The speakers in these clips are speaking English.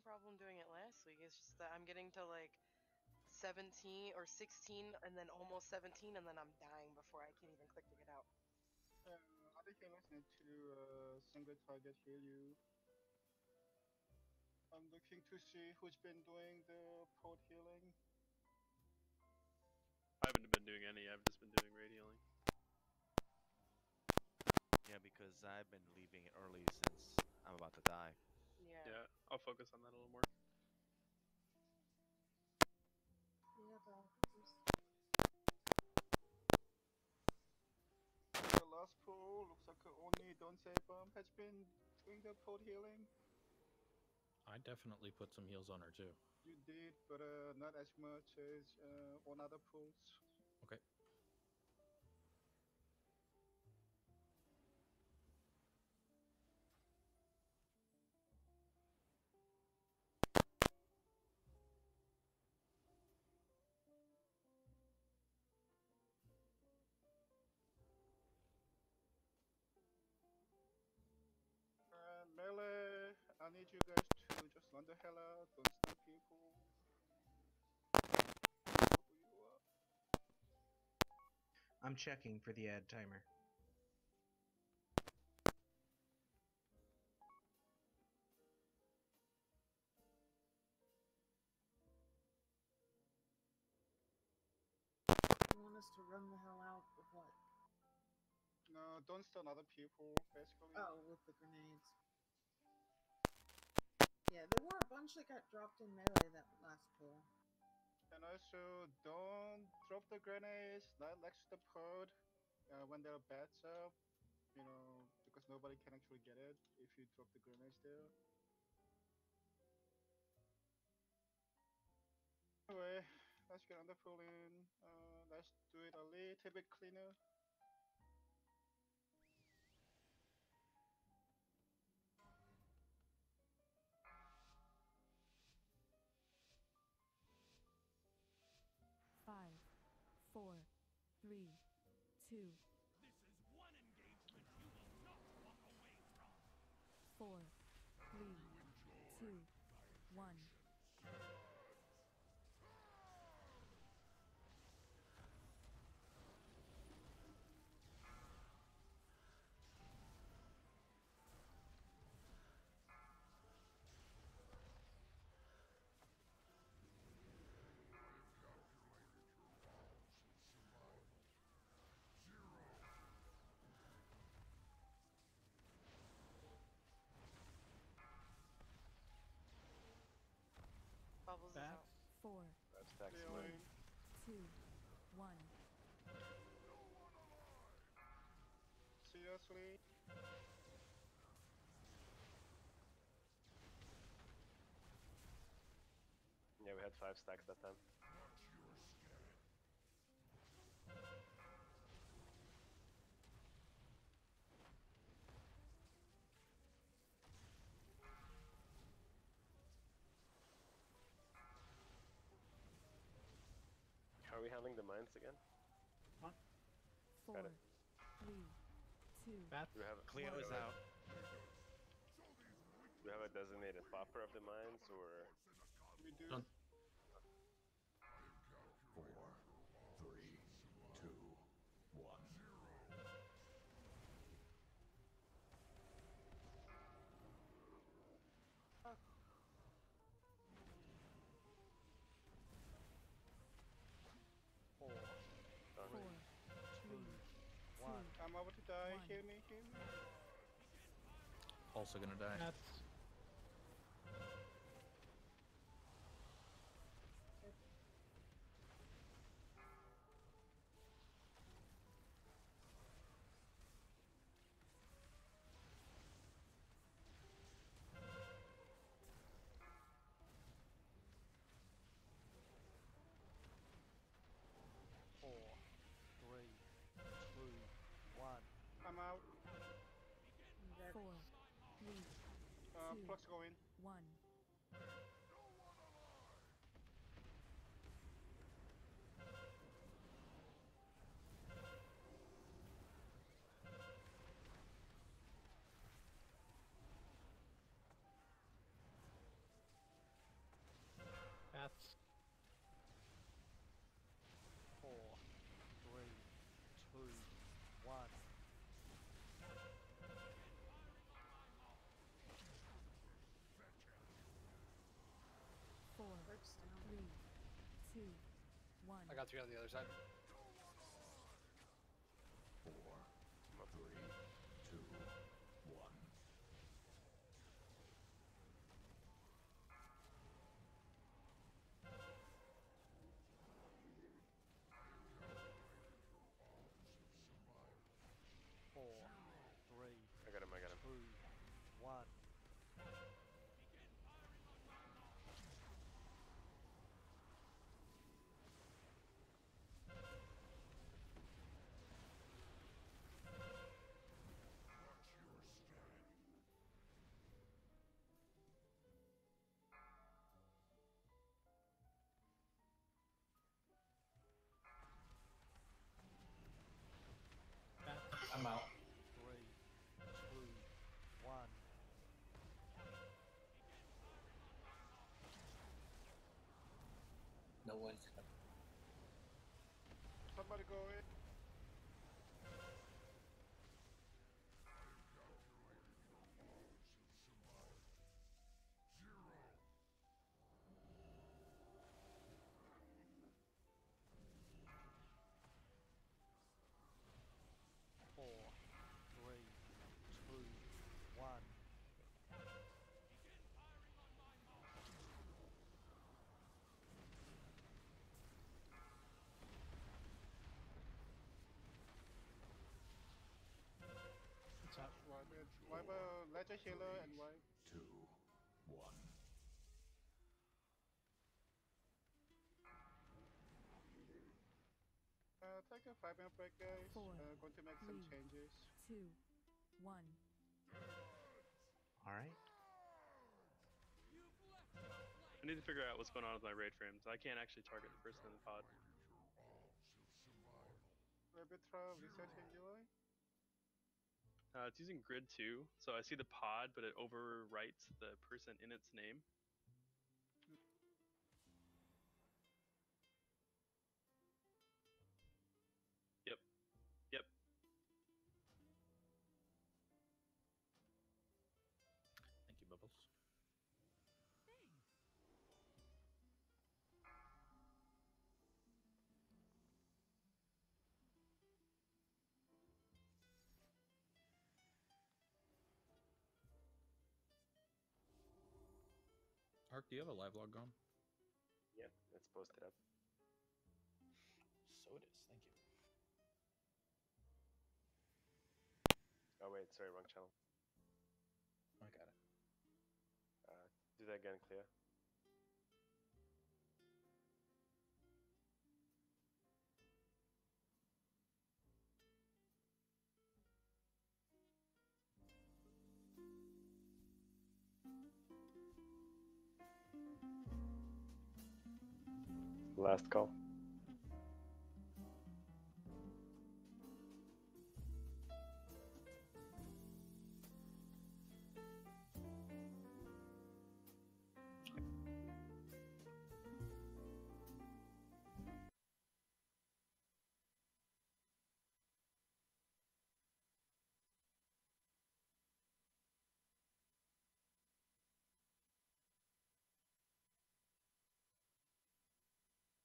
problem doing it last week. It's just that I'm getting to like 17 or 16 and then almost 17 and then I'm dying before I can even click to get out. Other healers need to single target heal you. I'm looking to see who's been doing the pod healing. I haven't been doing any. I've just been doing raid healing. Yeah, because I've been leaving early since I'm about to die. Yeah, I'll focus on that a little more. Yeah, The last pool looks like only Don't Say Bomb has been doing the pod healing. I definitely put some heals on her too. You did, but not as much as on other pools. Okay. Melee, I need you guys to just run the hell out, don't stun people. Who you are. I'm checking for the ad timer. You want us to run the hell out with what? No, don't stun other people, basically. Oh, with the grenades. Yeah, there were a bunch that got dropped in melee that last pull. And also, don't drop the grenades right next to the pod when there are bats up. You know, because nobody can actually get it if you drop the grenades there. Anyway, let's get on the pool in. Let's do it a little bit cleaner. Five, four, three, two. This is one engagement you will not walk away from. 4, 3, 2, 1. Bubbles is out. 4, That's 3, 2, 1. Seriously? Yeah, we had 5 stacks that time. How are we handling the mines again? 4, 3, 2. Bats. Cleo is out. Do we have a designated popper of the mines, or? We do. Done. 4, 3, 2, 1. Four, Done. 3, 2, I'm about to die. 1. Heal me, heal me. Also gonna die. Bats. I'm out. 4, 3, 2, Plugs go in. 1. Bats. 4, 3, 2, 1. Four, Works down. 3, 2, 1. I got 3 on the other side. 4, 3, 2, 1. Four, three, I got him. 2, 1. I'm out. 3, 2, 1. No one's. Somebody go in. Four, 3, 2, 1. What's up? Wipe a Ledger Healer and wipe. 2, 1. Take a 5-minute break, guys. 4, Going to make some 3, changes. 2, 1. Alright. I need to figure out what's going on with my raid frames. I can't actually target the person in the pod. Arbitra, reset your UI. It's using grid 2, so I see the pod, but it overwrites the person in its name. Yep. Thank you, Bubbles. Ark, do you have a live log going? Yeah, it's posted up. So it is. Thank you. Oh wait, sorry, wrong channel. I got it. Do that again, Clea. Last call.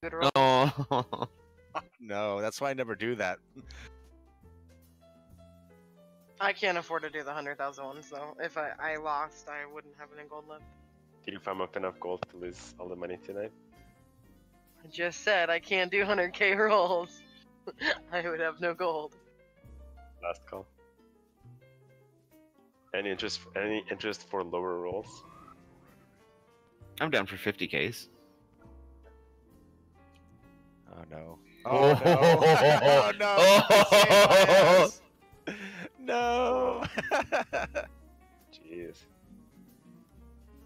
Good roll. No. No, that's why I never do that. I can't afford to do the 100,000 ones though. If I lost, I wouldn't have any gold left. Did you farm up enough gold to lose all the money tonight? I just said I can't do 100k rolls. I would have no gold. Last call. Any interest for lower rolls? I'm down for 50Ks. Oh no. Oh, Oh no. Oh. Save my ass. No. Jeez.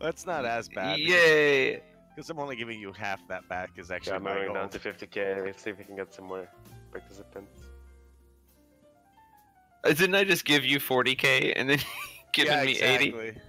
That's not as bad. Yay. Because I'm only giving you half that back is actually Yeah, I'm my going goal. down to 50k. Let's see if we can get some more participants. Didn't I just give you 40K and then giving Yeah, me exactly. 80?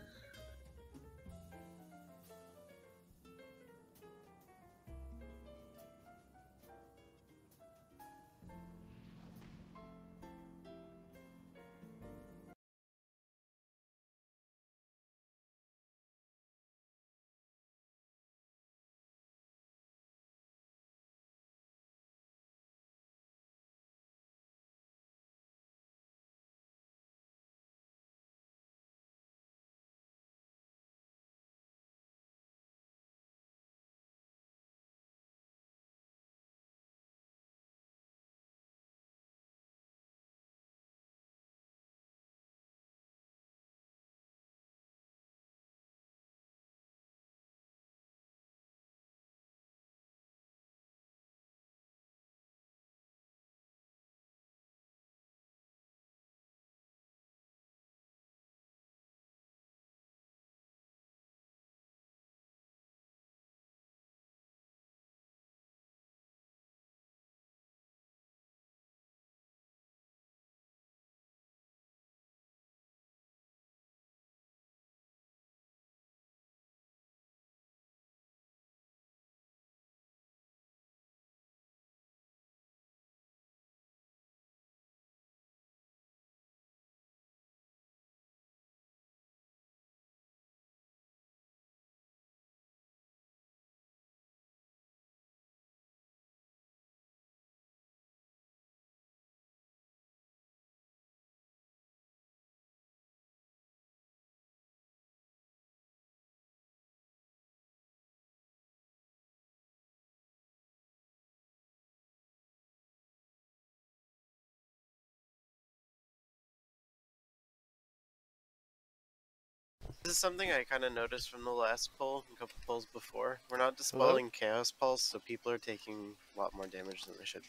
This is something I kind of noticed from the last poll, a couple polls before. We're not dispelling Chaos Pulse, so people are taking a lot more damage than they should be.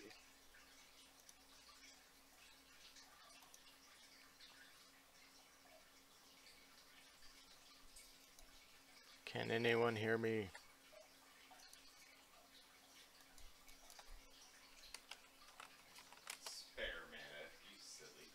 Can anyone hear me? Spare mana, you silly.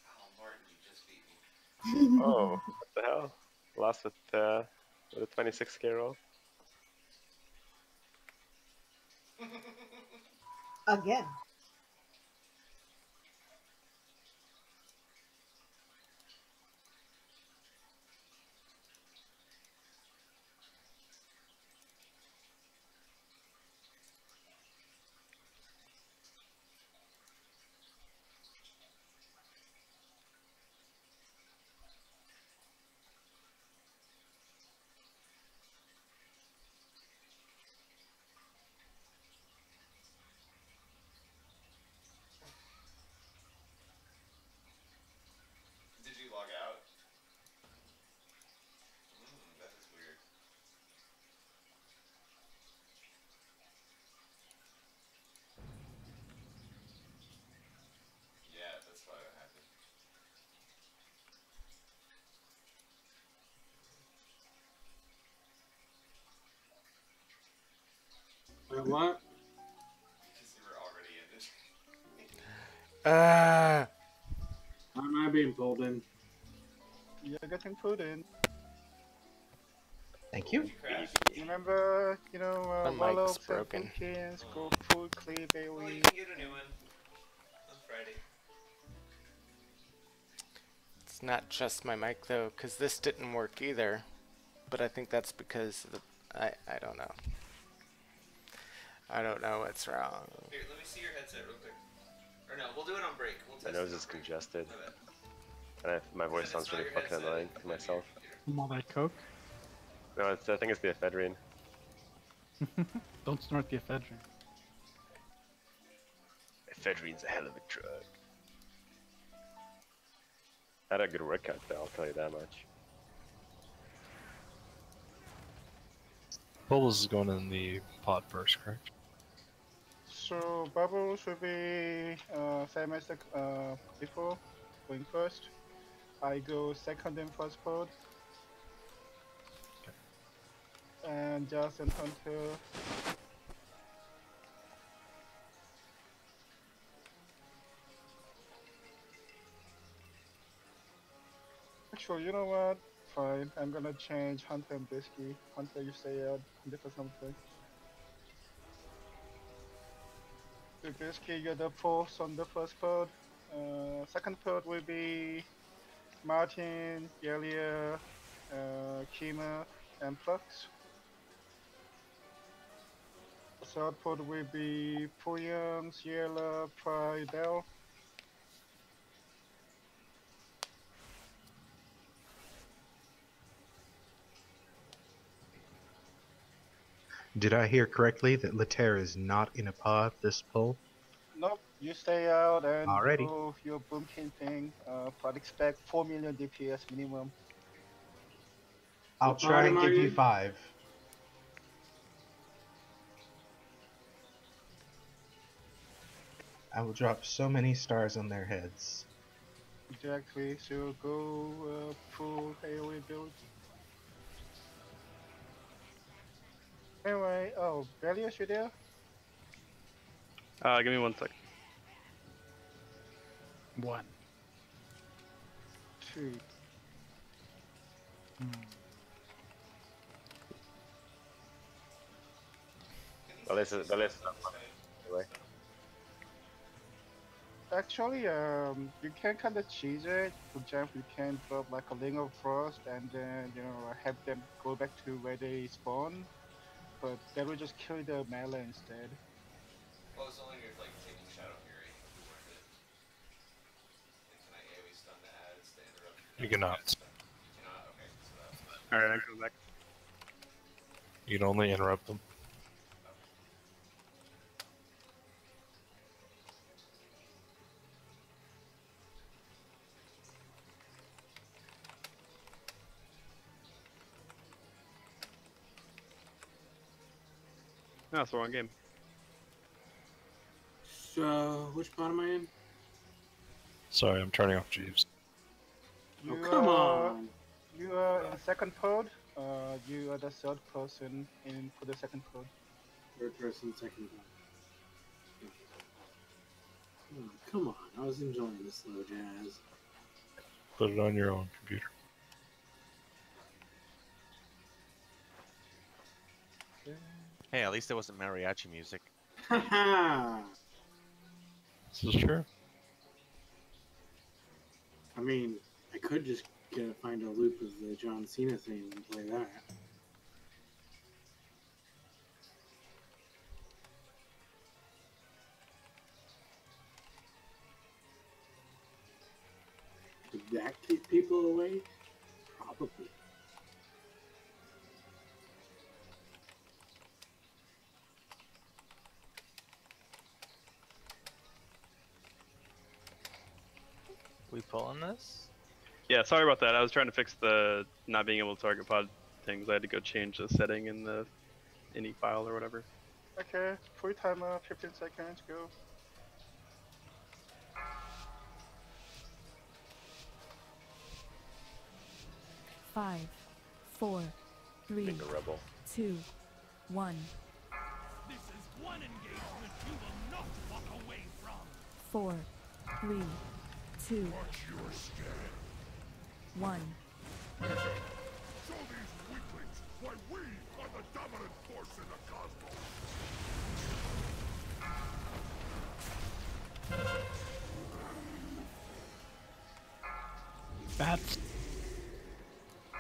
Oh, Martin, you just beat me. Oh, what the hell? Lost with a 26k roll. Again. Did you log out? That is weird. Yeah, that's probably what happened. Wait, what? Because you were already in the Ah. Why am I being pulled in? You're getting pulled in. Thank you. Remember, you know, My mic's Warlocks and broken. Boomkins go full clear Well, you AoE. can get a new one on Friday. It's not just my mic though, because this didn't work either. But I think that's because of the I don't know. I don't know what's wrong. Here, let me see your headset real quick. Or no, we'll do it on break. We'll My test nose it is on break. congested. My bad. And my voice It's sounds not really your fucking headset, annoying it to might be your myself. computer. From all that coke? No, I think it's the ephedrine. Don't snort the ephedrine. Ephedrine's a hell of a drug. I had a good workout though, I'll tell you that much. Bubbles is going in the pod first, correct? So Bubble should be same as the before, going first. I go second and first pod. And Jazz and Hunter. Actually, you know what? Fine, I'm gonna change Hunter and Bisky. Hunter, you stay out. Hunter for something. So Bisky, you're the fourth on the first pod. Second pod will be Martin, Yelia, Kima, and Flux. Third pod will be Puyang, Ciela, Pridel. Did I hear correctly that Laterra is not in a pod this pull? Nope, you stay out and Alrighty. do your boomkin thing, but expect 4 million DPS minimum. I'll What try pod and am I give you in? 5. I will drop so many stars on their heads. Exactly, so go full AoE build. Anyway, oh, Belios, you there? Give me 1 sec. 1. 2. Belias anyway. Actually, you can kind of cheese it. For example, you can drop like a Ring of Frost and then, you know, have them go back to where they spawn. But that will just kill the melee instead. Oh, it's only if like taking Shadow You cannot. Alright, I come back. You can only interrupt them. No, it's the wrong game. So, which pod am I in? Sorry, I'm turning off Jeeves. You come are, on. You are in second pod. You are the third person in for the second pod. Third person, second pod. Oh, come on. I was enjoying the slow jazz. Put it on your own computer. Hey, at least it wasn't mariachi music. Haha! This is true. I mean, I could just find a loop of the John Cena theme and play that. Would that keep people awake? Probably. We pulling this? Yeah, sorry about that. I was trying to fix the not being able to target pod things. I had to go change the setting in the ini file or whatever. Okay, free timer, 15 seconds, go. Five, four, three, Being a rebel. 2, 1. This is one engagement you will not walk away from. 4, 3, 2, Watch your step. 1. Show these weaklings why we are the dominant force in the cosmos. Bats. I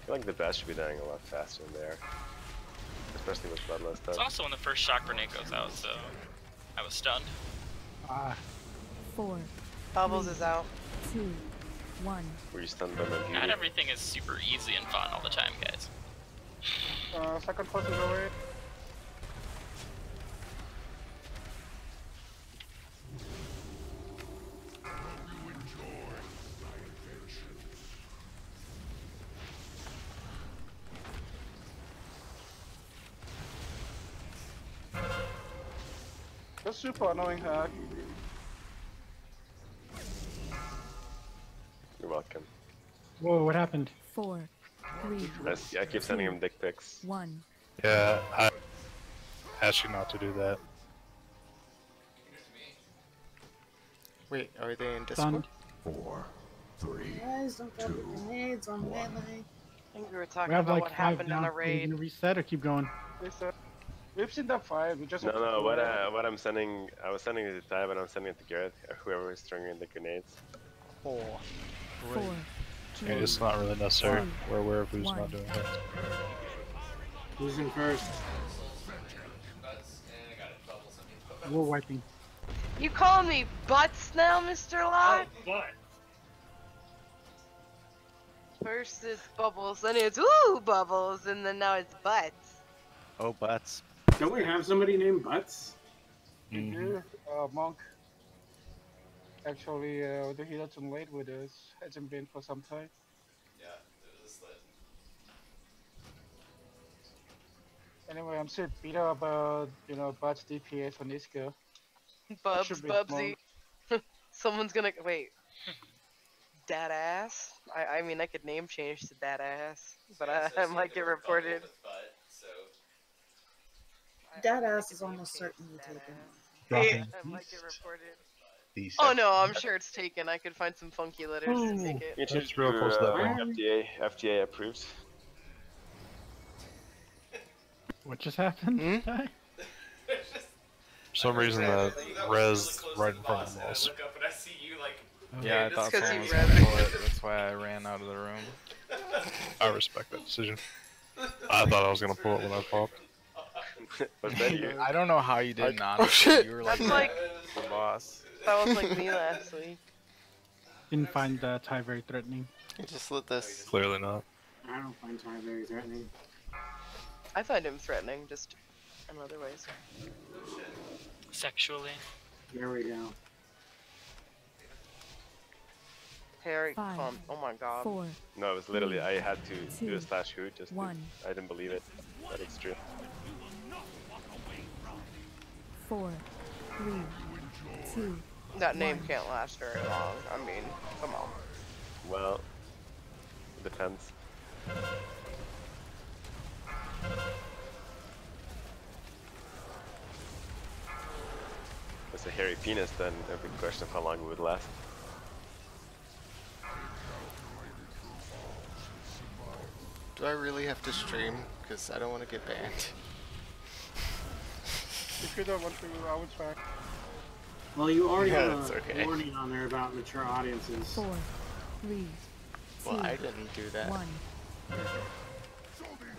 feel like the bats should be dying a lot faster than they are. Especially with bloodlust It's stuff. also when the first shock grenade goes out, so I was stunned. 4. Bubbles 3, is out. 2, 1. Were you stunned by my beauty? Not everything is super easy and fun all the time, guys. Second person away. That's super annoying hack. You're welcome. Whoa, what happened? 4, 3, I keep sending him dick pics. 1. Yeah, I ask you not to do that. Wait, are they in Discord? 4, 3. Guys, don't drop the grenades on melee. I think we were We talking have about like what 5 happened now. in a Are you raid. gonna reset or keep going? We've seen that 5. We just have to No, do it. what I'm sending, I was sending it to Ty, but I'm sending it to Gareth, or whoever is stringing the grenades. 4, 4, 3, It's not really necessary. One. We're aware of who's One. not doing it. Who's in first? We're wiping. You call me butts now, Mr. Locke? What? First it's bubbles, then it's ooh bubbles, and then now it's butts. Oh, butts. Don't we have somebody named Butts? Yeah, Monk. Actually, the he doesn't late with us. Hasn't been for some time. Yeah, it was a slit. Anyway, I'm still beat up about, But's DPS on Iska. Bubs, should be Bubsy. Someone's gonna wait. Dad ass. I mean, I could name change to dad ass, but I might get reported. That ass is almost certainly taken. Hey, I might get reported. Oh no, I'm sure it's taken. I could find some funky letters to take it. You It's real close to that one. FTA approved. What just happened? For some reason, the res right in front of the walls. Look up and I see you like. Yeah, I thought That's 'cause someone was you gonna read pull it. That's why I ran out of the room. I respect that decision. I thought I was gonna pull it when I popped. Was that you? I don't know how you didn't, Oh, honestly. shit. You were That's like like the boss. That was like me last week. Didn't find the tie very threatening. You just let this. Clearly not. I don't find Ty very threatening. I find him threatening, just in other ways. Sexually. There we go. Harry, 5, come. Oh my god. 4, No, it was literally, 3, I had to do a 2, slash who just to, 1. I didn't believe it, but it's true. 4, 3, 2. That name 1. can't last very long. I mean, come on. Well, it depends. If it's a hairy penis, then a big question of how long it would last. Do I really have to stream? Because I don't want to get banned. If you don't want to, I will try. Well, you already Yeah, have it's a okay. warning on there about mature audiences. 4, 3, 2, Well, I didn't do that. 1.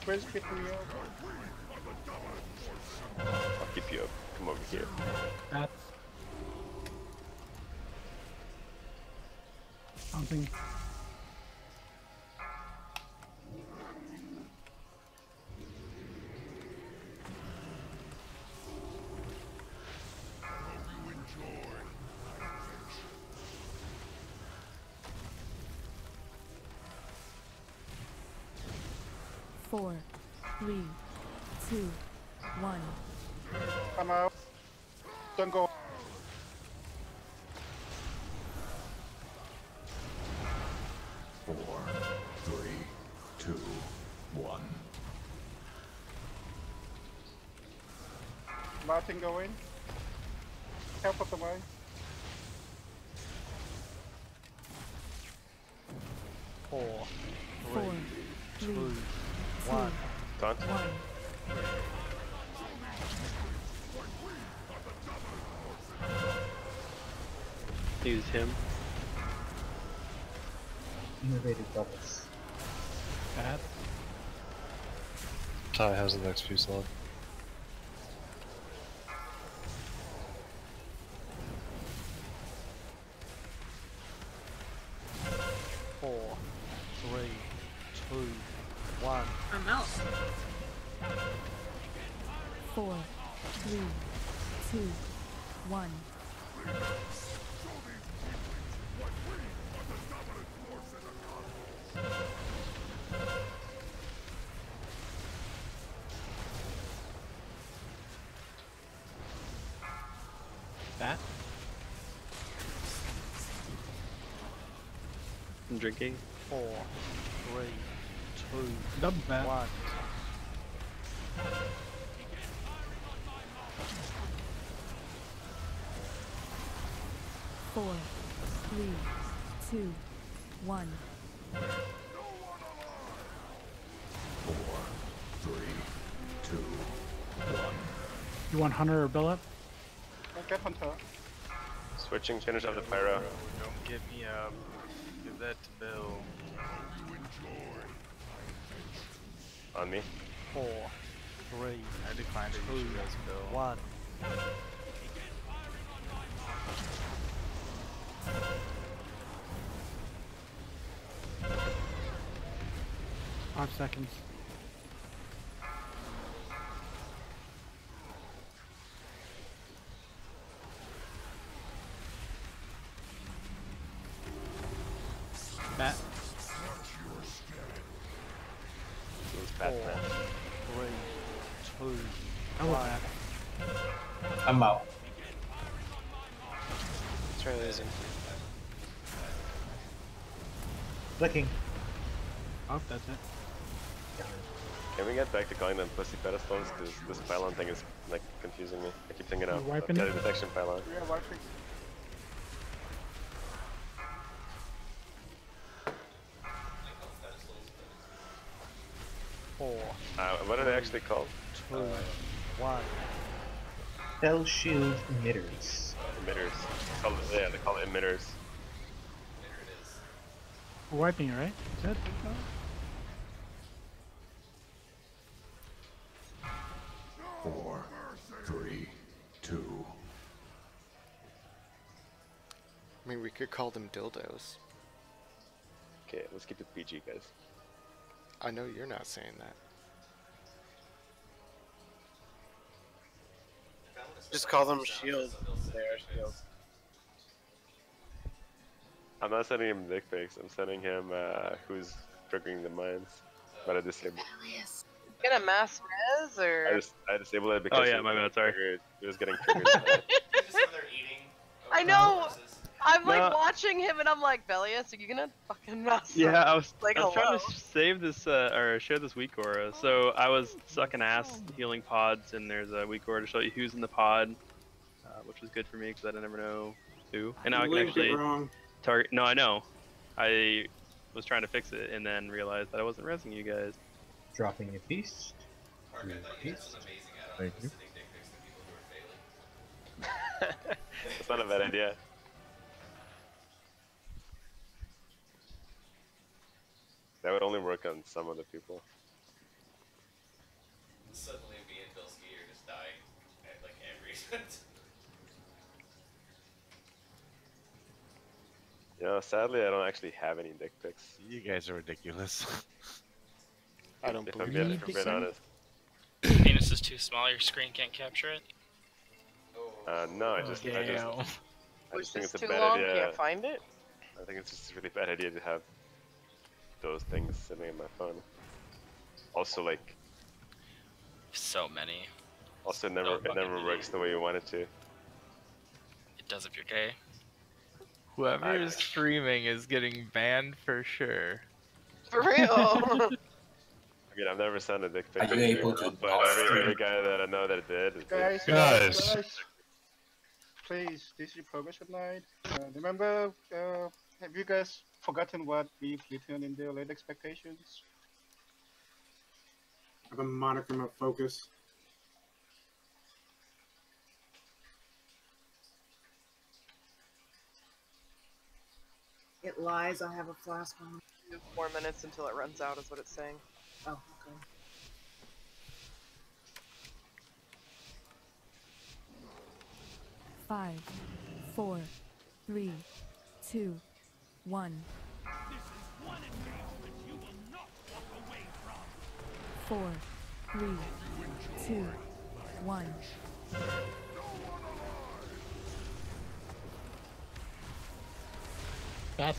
Where's picking me up? I'll keep you up. Come over here. That's something. Four, 3, 2, 1. I'm out. Don't go. Four, three, two, one. Martin, go in. Help us away. Four, 4, 3, 2, 1. Taunt. Use him. Innovative doubles. Bad. Ty has the next few slot. Four, three, two, one. I'm out. 4, 3, 2, 1. That. I'm drinking. 4, 3, 2, Double that. 1. 4, 3, 2, 1. Four, three, two, one. You want Hunter or Bill up? I'll get Hunter. Switching, finish up the pyro. Don't get me up. Give that to Bill. On me. 4, 3, I declined to use you as Bill. 1. 5 seconds. Bat. It was 4, Batman. 3, 2, I will 1. bat. I'm out. Try losing. Clicking. Oh, that's it. Can we get back to calling them pussy pedestals? Because this pylon thing is like confusing me. I keep thinking of You wiping the it? detection pylon. Yeah, wiping. Four, What are they actually called? 2, 1. Cell shield emitters. Emitters. Yeah, they call it emitters. We're wiping it, right? Is that Four, three, two. I mean, we could call them dildos. Okay, let's keep it PG, guys. I know you're not saying that. Just call them shields. They are shields. I'm not sending him dick pics. I'm sending him who's triggering the mines. But I disabled. Get a mass res or? I disabled it because Oh yeah, my bad. Sorry. It was getting triggered. I know. I'm like No. watching him and I'm like, Bellius, are you gonna fucking mess Yeah, up? I was Like, trying hello? to save this or share this weak aura. So I was sucking ass healing pods, and there's a weak aura to show you who's in the pod, which was good for me because I didn't never know who. And now I You can linked it actually wrong. target. No, I know. I was trying to fix it and then realized that I wasn't resing you guys. Dropping a beast. Thank you. That's not a bad idea. That would only work on some of the people. Suddenly me and Bilski are just dying at like every event. You know, sadly, I don't actually have any dick pics. You guys are ridiculous. I don't If I'm believe being honest. Penis is too small, your screen can't capture it. No, I just think it's a too bad long, idea. can't find it. I think it's just a really bad idea to have those things sitting in my phone. Also, like, So many. also it never works the way you want it to. It does if you're gay. Whoever is streaming is getting banned for sure. For real. I mean, I've never sent a dick pic, Are you able to but every guy that I know that did is Guys, please, this is progress tonight. Remember, have you guys forgotten what we've written in the late expectations? I have a modicum of focus. It lies. I have a flask on. 4 minutes until it runs out is what it's saying. Oh, okay. Five, 4, 3, 2, 1. 4, 3, 2, 1. Beth.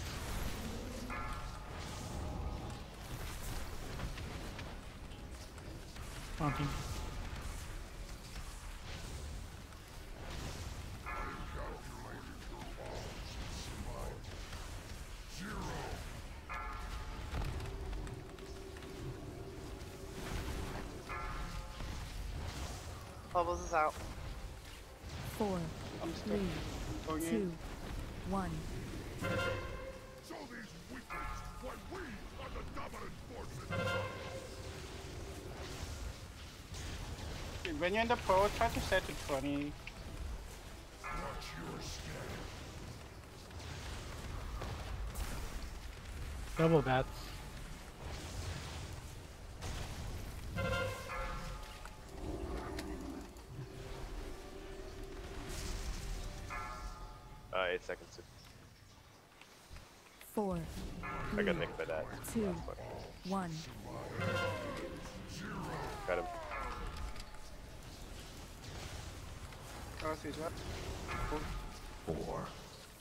Monkey. Bubbles is out. 4, 3, 2, 1. Show these weaklings why we are the dominant force in the When you're in the pro, try to set to 20. Watch your step. Double bats. Uh, 8 seconds. 4, I 3, got nicked by that. 2, Last one. 1. Got him. Oh, see that? 4,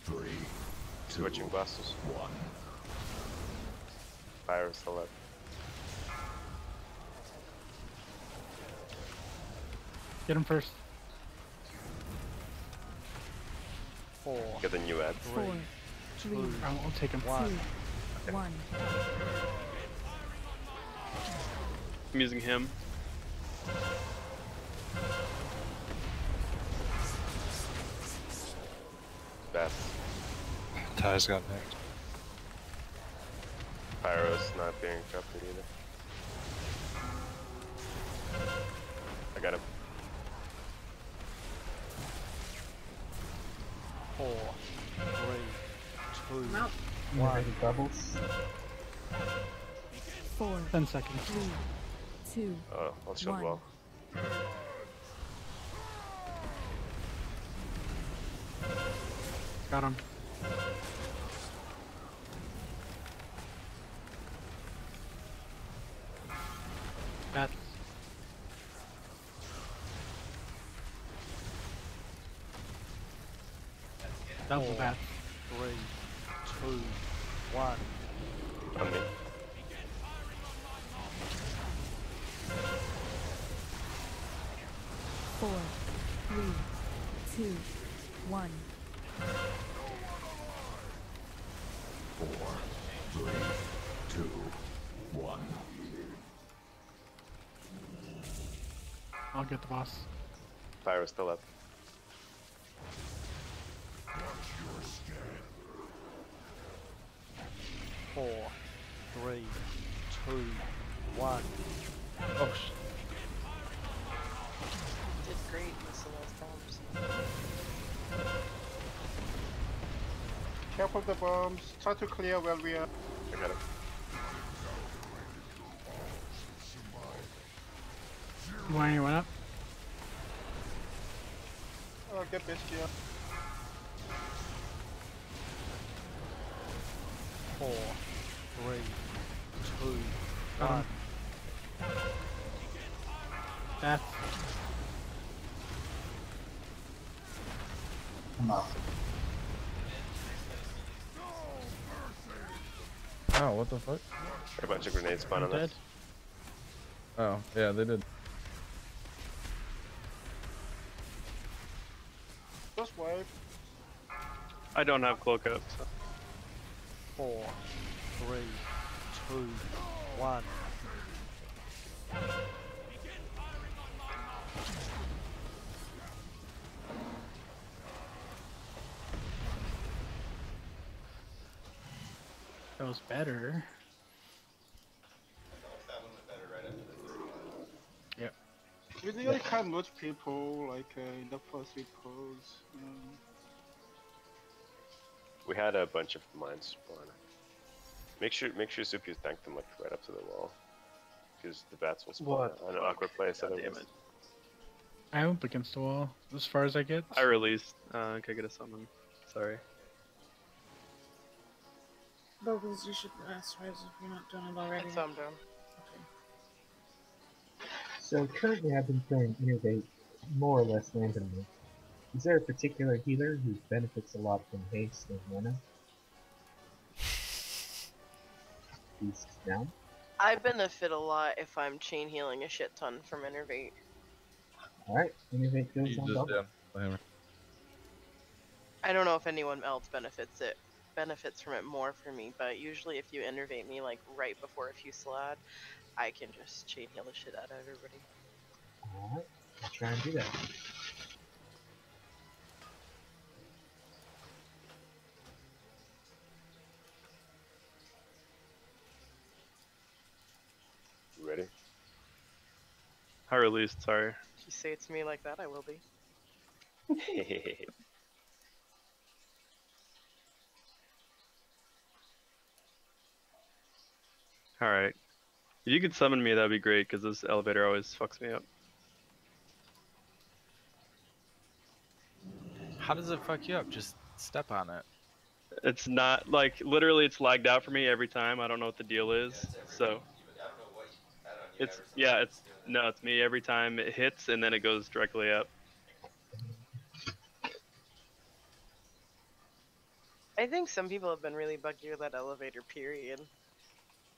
3, 2, Switching busters. 1. Fire is still up. Get him first. 4. Get the new ad. 4, 3, I'll take him. 2, 1. I'm using him. Best. Ty's got next. Pyro's not being corrupted either. I got him. 4, 3, 2, out. 1. Doubles. 4, 10 seconds. 3, 2, Oh, let's show 1. well. Got him. That. That was bad. 3, 2, 1. On me. Four, three, two, one. 4, 3, 2, 1. I'll get the boss. Fire is still up. Watch your step. 4, 3, 2, 1. Oh, Did great with some of those bombs. Careful of the bombs. Try to clear where we are. I got it. Why anyone up? Oh, get this here. 4, 3, 2, 1. That. Oh, what the fuck? A bunch of grenades spawn on us. Oh, yeah, they did. Just wave. I don't have cloak up, so. 4, 3, 2, 1. That was better. Yep. We really can't loot people like in the first week pose. We had a bunch of mines spawn. Make sure Supius tank them like right up to the wall, because the bats will spawn What? on an awkward place. God damn Otherwise. it. I'm up against the wall as far as I get. I released. Can I get a summon? Sorry. Bubbles, you should ask Rise if you're not doing it already. I'm done. So currently I've been playing Innervate more or less randomly. Is there a particular healer who benefits a lot from haste and mana? He's down. I benefit a lot if I'm chain healing a shit ton from Innervate. Alright, Innervate goes on double. I don't know if anyone else benefits from it more for me, but usually if you innervate me like right before a few slad, I can just chain heal the shit out of everybody. Alright, I'll try and do that. You ready? I released, sorry. If you say it to me like that, I will be. Alright. If you could summon me, that'd be great, because this elevator always fucks me up. How does it fuck you up? Just step on it. It's not, like, literally it's lagged out for me every time. I don't know what the deal is, so. It's, yeah, it's, no, it's me every time it hits, and then it goes directly up. I think some people have been really buggy with that elevator, period.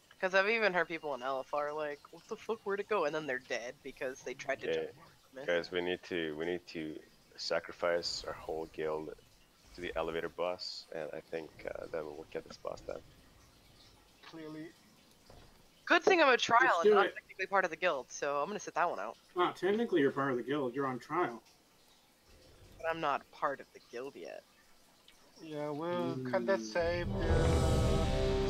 Because I've even heard people in LFR like, what the fuck, where'd it go? And then they're dead because they tried to Okay, jump. guys, we need to sacrifice our whole guild to the elevator boss, and I think then we'll get this boss down. Clearly. Good thing I'm a trial Let's and do not it. technically part of the guild, so I'm gonna sit that one out. Ah, technically you're part of the guild. You're on trial. But I'm not part of the guild yet. Yeah, we'll kind of save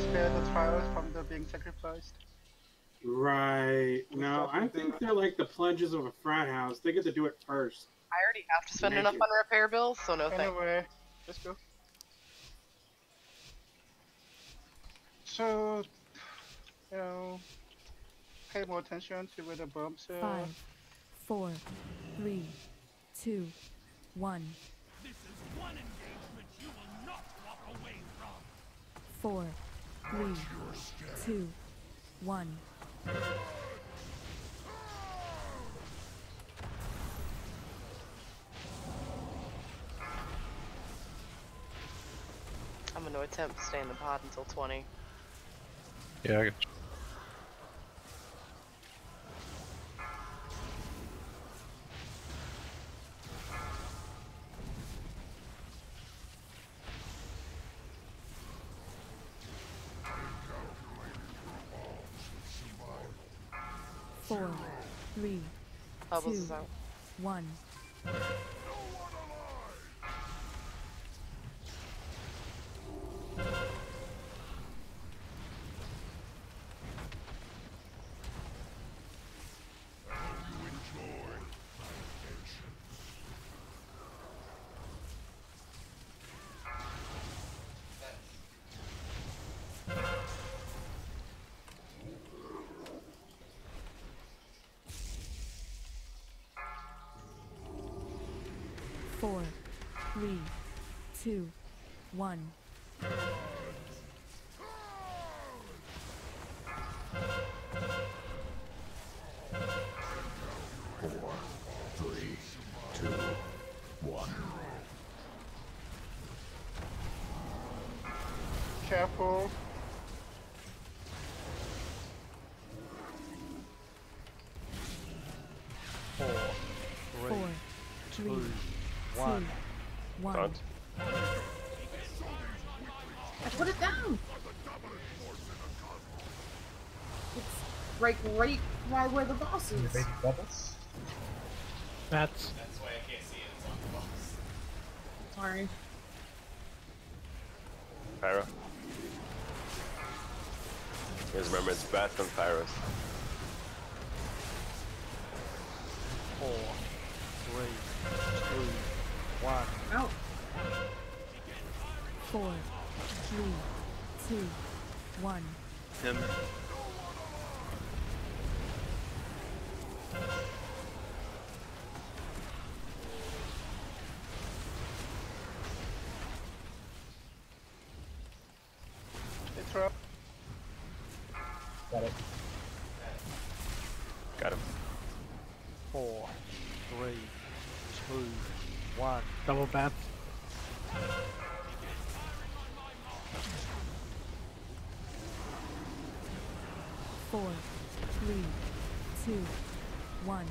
spare the trials from the being sacrificed. Right. No, I think they're like the pledges of a frat house. They get to do it first. I already have to spend Make enough it. on repair bills, so no thanks. Anyway, let's go. So, you know, pay more attention to where the bumps are. 5, 4, 3, 2, 1. 4, 3, 2, 1. I'm going to attempt to stay in the pod until 20. Yeah, I get you. Four, 3, Bubbles 2, is out. 1. Four, 3, 2, 1. 4, 3, 2, 1. Careful. Four, 3, 2, 1. Taunt. I put it down. It's right right where the boss is. Baby bubbles. That's That's why I can't see it. It's on the box. Sorry. Pyro. Guys, remember it's Beth and Pyros. 4, 3, 2, 1. Out. 4, 3, 2, 1. Him. Interrupt. Got it. Got him. 4, 3, 2, 1. double bats. Four, 3, 2, 1.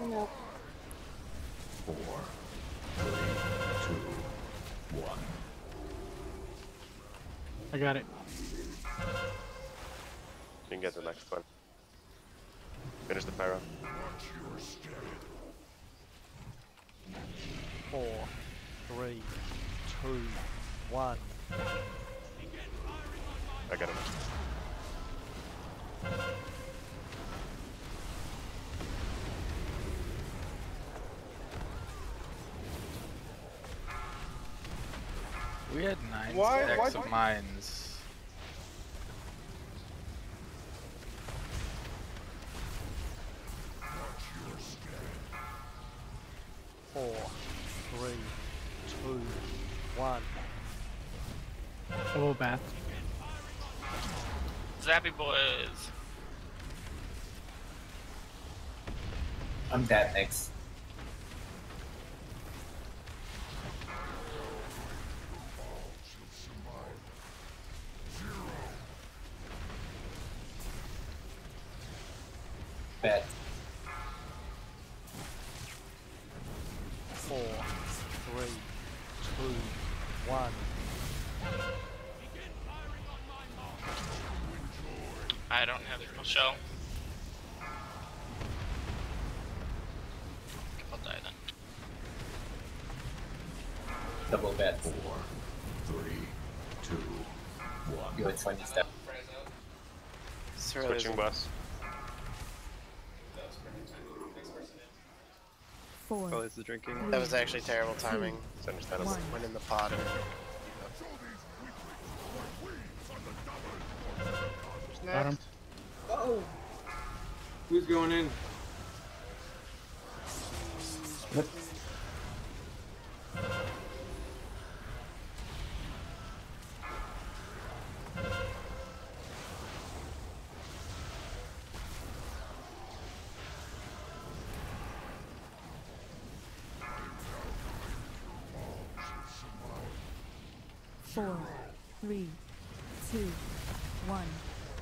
No. 4, 3, 2, 1. I got it. You can get the next one. Finish the Pyro. 4, 3, 2, 1. I got him. We had 9 Why- stacks why- of mines. Four, 3, 2, 1. Double bats. Zappy boys. I'm dead, thanks. Bet. 4, 3, 2, 1. I don't have a shell. I'll die then. Double bet. 4, 3, 2, 1. You had 20 steps. Switching bus. Four. Probably it's the drinking. That was actually terrible timing. It's understandable. Went in the pod. Got him. Oh. Who's going in? 4, 3, 2, 1.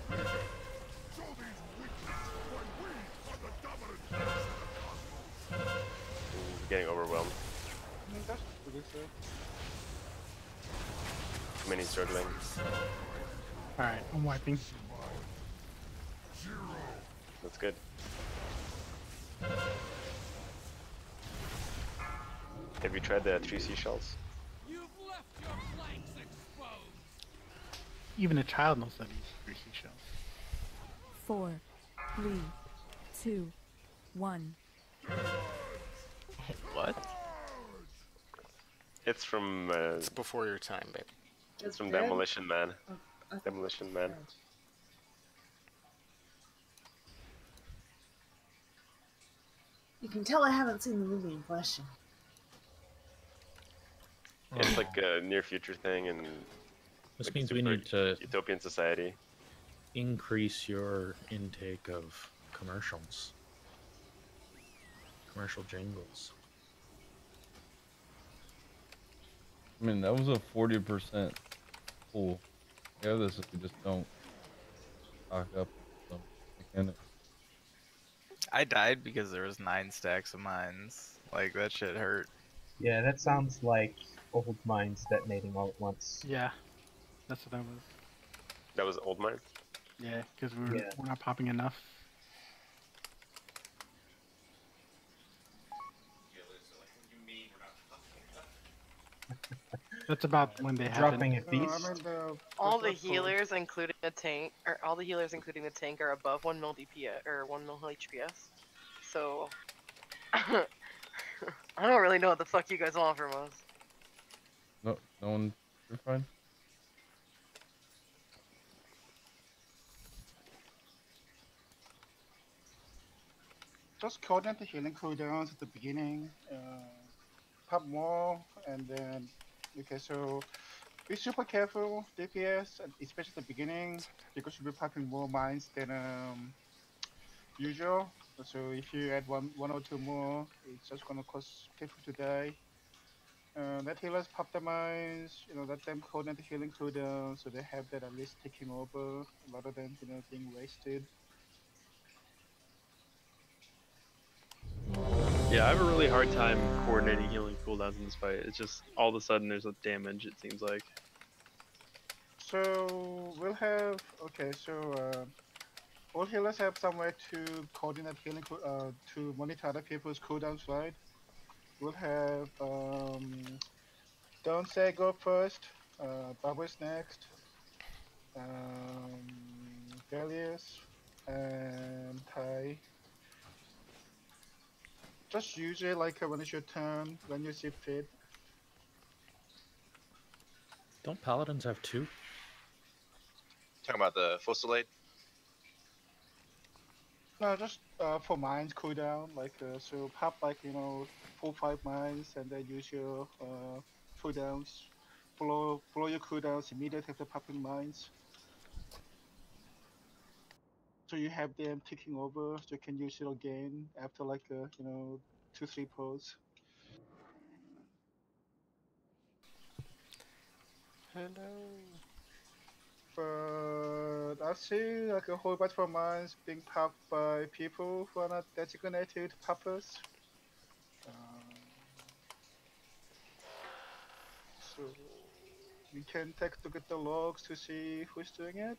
Show these weaklings why we are the dominant force in the cosmos. Getting overwhelmed. That's pretty good. Too many struggling. Alright, I'm wiping. That's good. Have you tried the 3 seashells? You've left your flanks exposed. Even a child knows that he's 3 seashells. 4, 3, 2, 1. What? It's from. It's before your time, babe. It's from Demolition Man. Demolition Man. You can tell I haven't seen the movie in question. It's like a near future thing and. This like means we super need to utopian society. increase your intake of commercials. Commercial jingles. I mean, that was a 40% pull. Yeah, this if we just don't stock up some mechanic. I died because there was 9 stacks of mines. Like, that shit hurt. Yeah, that sounds like old mines detonating all at once. Yeah, that's what that was. That was old mine. Yeah, because we're not popping enough. That's about when they Dropping happen. a beast. All the healers, including the tank, or all the healers, including the tank, are above 1 mil DPS or 1 mil HPS. So I don't really know what the fuck you guys want from us. No one. You're fine. Just coordinate the healing cooldowns at the beginning. Pop more, and then okay. So be super careful DPS, especially at the beginning, because you'll be popping more mines than usual. So if you add one or two more, it's just gonna cause people to die. Let healers pop the mines, let them coordinate the healing cooldown, so they have that at least taking over rather than being wasted. Yeah, I have a really hard time coordinating healing cooldowns in this fight. It's just all of a sudden there's a damage, it seems like. So we'll have all healers have somewhere to coordinate healing to monitor other people's cooldowns, right? We'll have don't say go first, Bubbles next, Delius, and Ty. Just use it like when it's your turn, when you see fit. Don't paladins have 2? Talking about the Fusillade? No, just for mines cooldown, so pop 4-5 mines and then use your cooldowns. Follow your cooldowns immediately after popping mines. So you have them ticking over, so you can use it again after 2-3 pulls. Hello. But I see a whole bunch of mines being popped by people who are not designated poppers. So you can take a look at the logs to see who's doing it.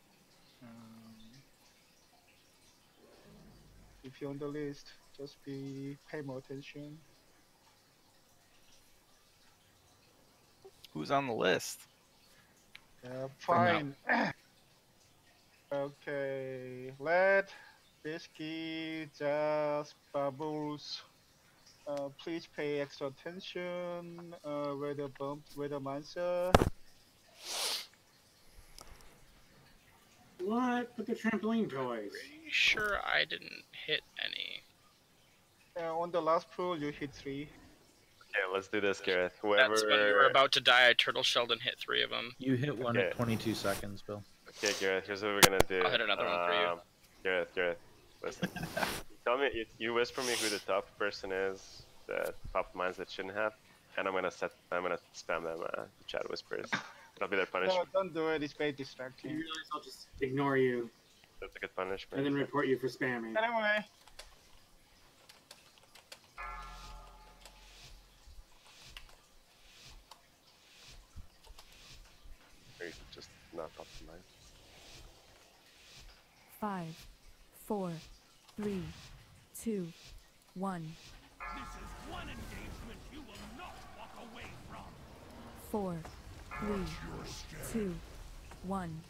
If you're on the list, just pay more attention. Who's on the list? Fine. Okay, Lead, Biscuit, Jazz, Bubbles. Please pay extra attention where the mines are. What? Put the trampoline toys. Pretty sure I didn't hit any. On the last pull, you hit 3. Okay, let's do this, Gareth. Whoever. That's when we were about to die. I turtle shelled and hit 3 of them. You hit one at 22 seconds, Bill. Okay, Gareth, here's what we're gonna do. I'll hit another one for you. Gareth, listen. Tell me, you whisper me who the top person is that popped mines that shouldn't have, and I'm gonna spam them chat whispers. That'll be their No, punishment. don't do it. It's very You distracting. realize I'll just ignore you That's a good punishment. and then report you for spamming. Anyway. Or you can just not pop the mine. 5, 4, 3, 2, 1. This is one engagement you will not walk away from. 4, 3, 2, 1.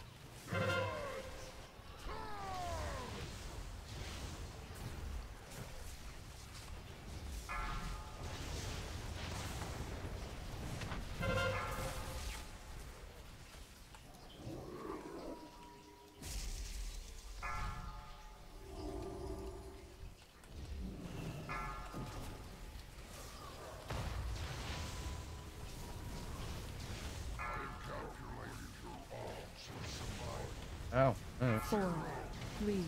Ow. 4, 3,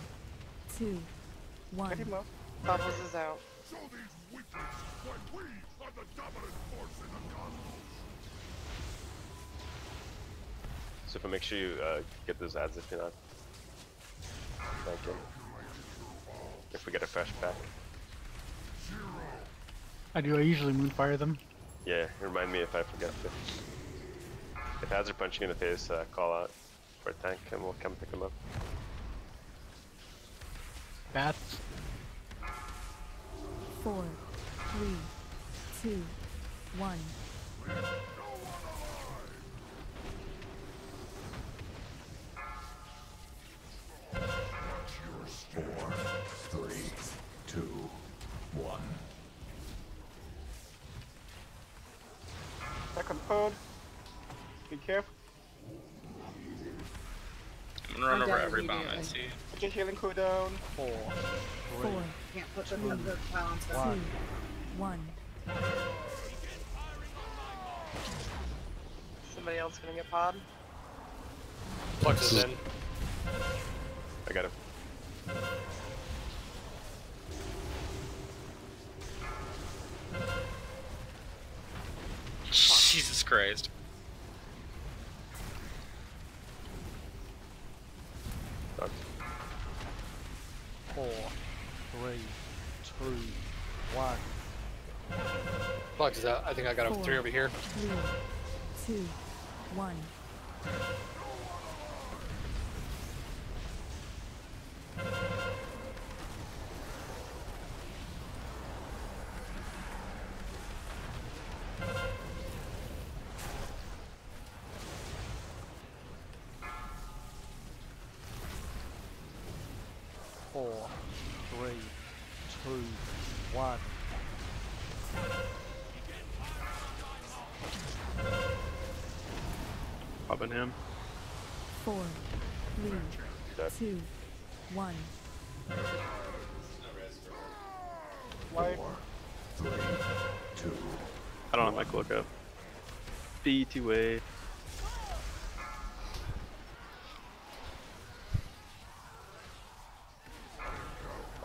2, 1. Get him up. Bubbles is out. Show these weaklings why we are the dominant force in the cosmos. So if I make sure you get those ads if you're not. Thank you. If we get a fresh pack. I usually moonfire them. Yeah, remind me if I forget to. If ads are punching in the face, call out for a tank and we'll come pick them up. Bats. 4, 3, 2, 1. Four, three, two, one. Second pod. Be careful. I'm gonna run I'm over dead every bomb I immediately. see. Put your healing cooldown. 4, 4, 3, Can't put them in the balance. 2, 1. Somebody else gonna get pod? Flux is in. I got him. Jesus Christ. Knocked. 4, 3, 2, 1. Flux is out. I think I got 4, 3 over here. 3, 2, 1. Four, 3, 2, 1. Popping him. 4, 3, 2, 1. Life. 3, 2. I don't have my cloak up. BT way.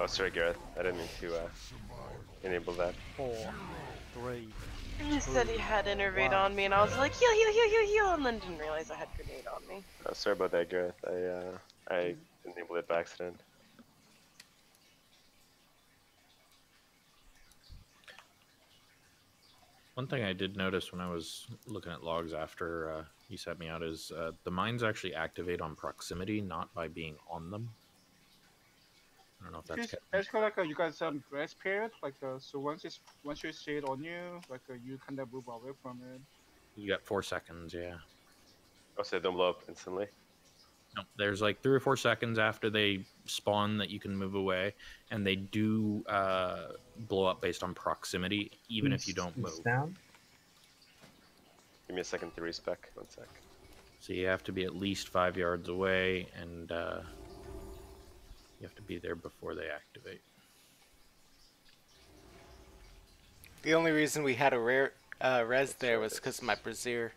Oh, sorry, Gareth. I didn't mean to enable that. 4, 3. He said he had innervate on me, and I was like, heal, heal, heal, heal, heal, and then didn't realize I had grenade on me. Oh, sorry about that, Gareth. I enabled it by accident. One thing I did notice when I was looking at logs after you sent me out is the mines actually activate on proximity, not by being on them. I don't know if that's It's basically like you got some grace period, like so once you see it on you, like you kind of move away from it. you got 4 seconds, yeah. Oh, so they don't blow up instantly? No, there's like 3 or 4 seconds after they spawn that you can move away, and they do blow up based on proximity, even if you don't move. Down. Give me a second to respec. 1 sec. So you have to be at least 5 yards away, and you have to be there before they activate. The only reason we had a rare res there was because of my brazier.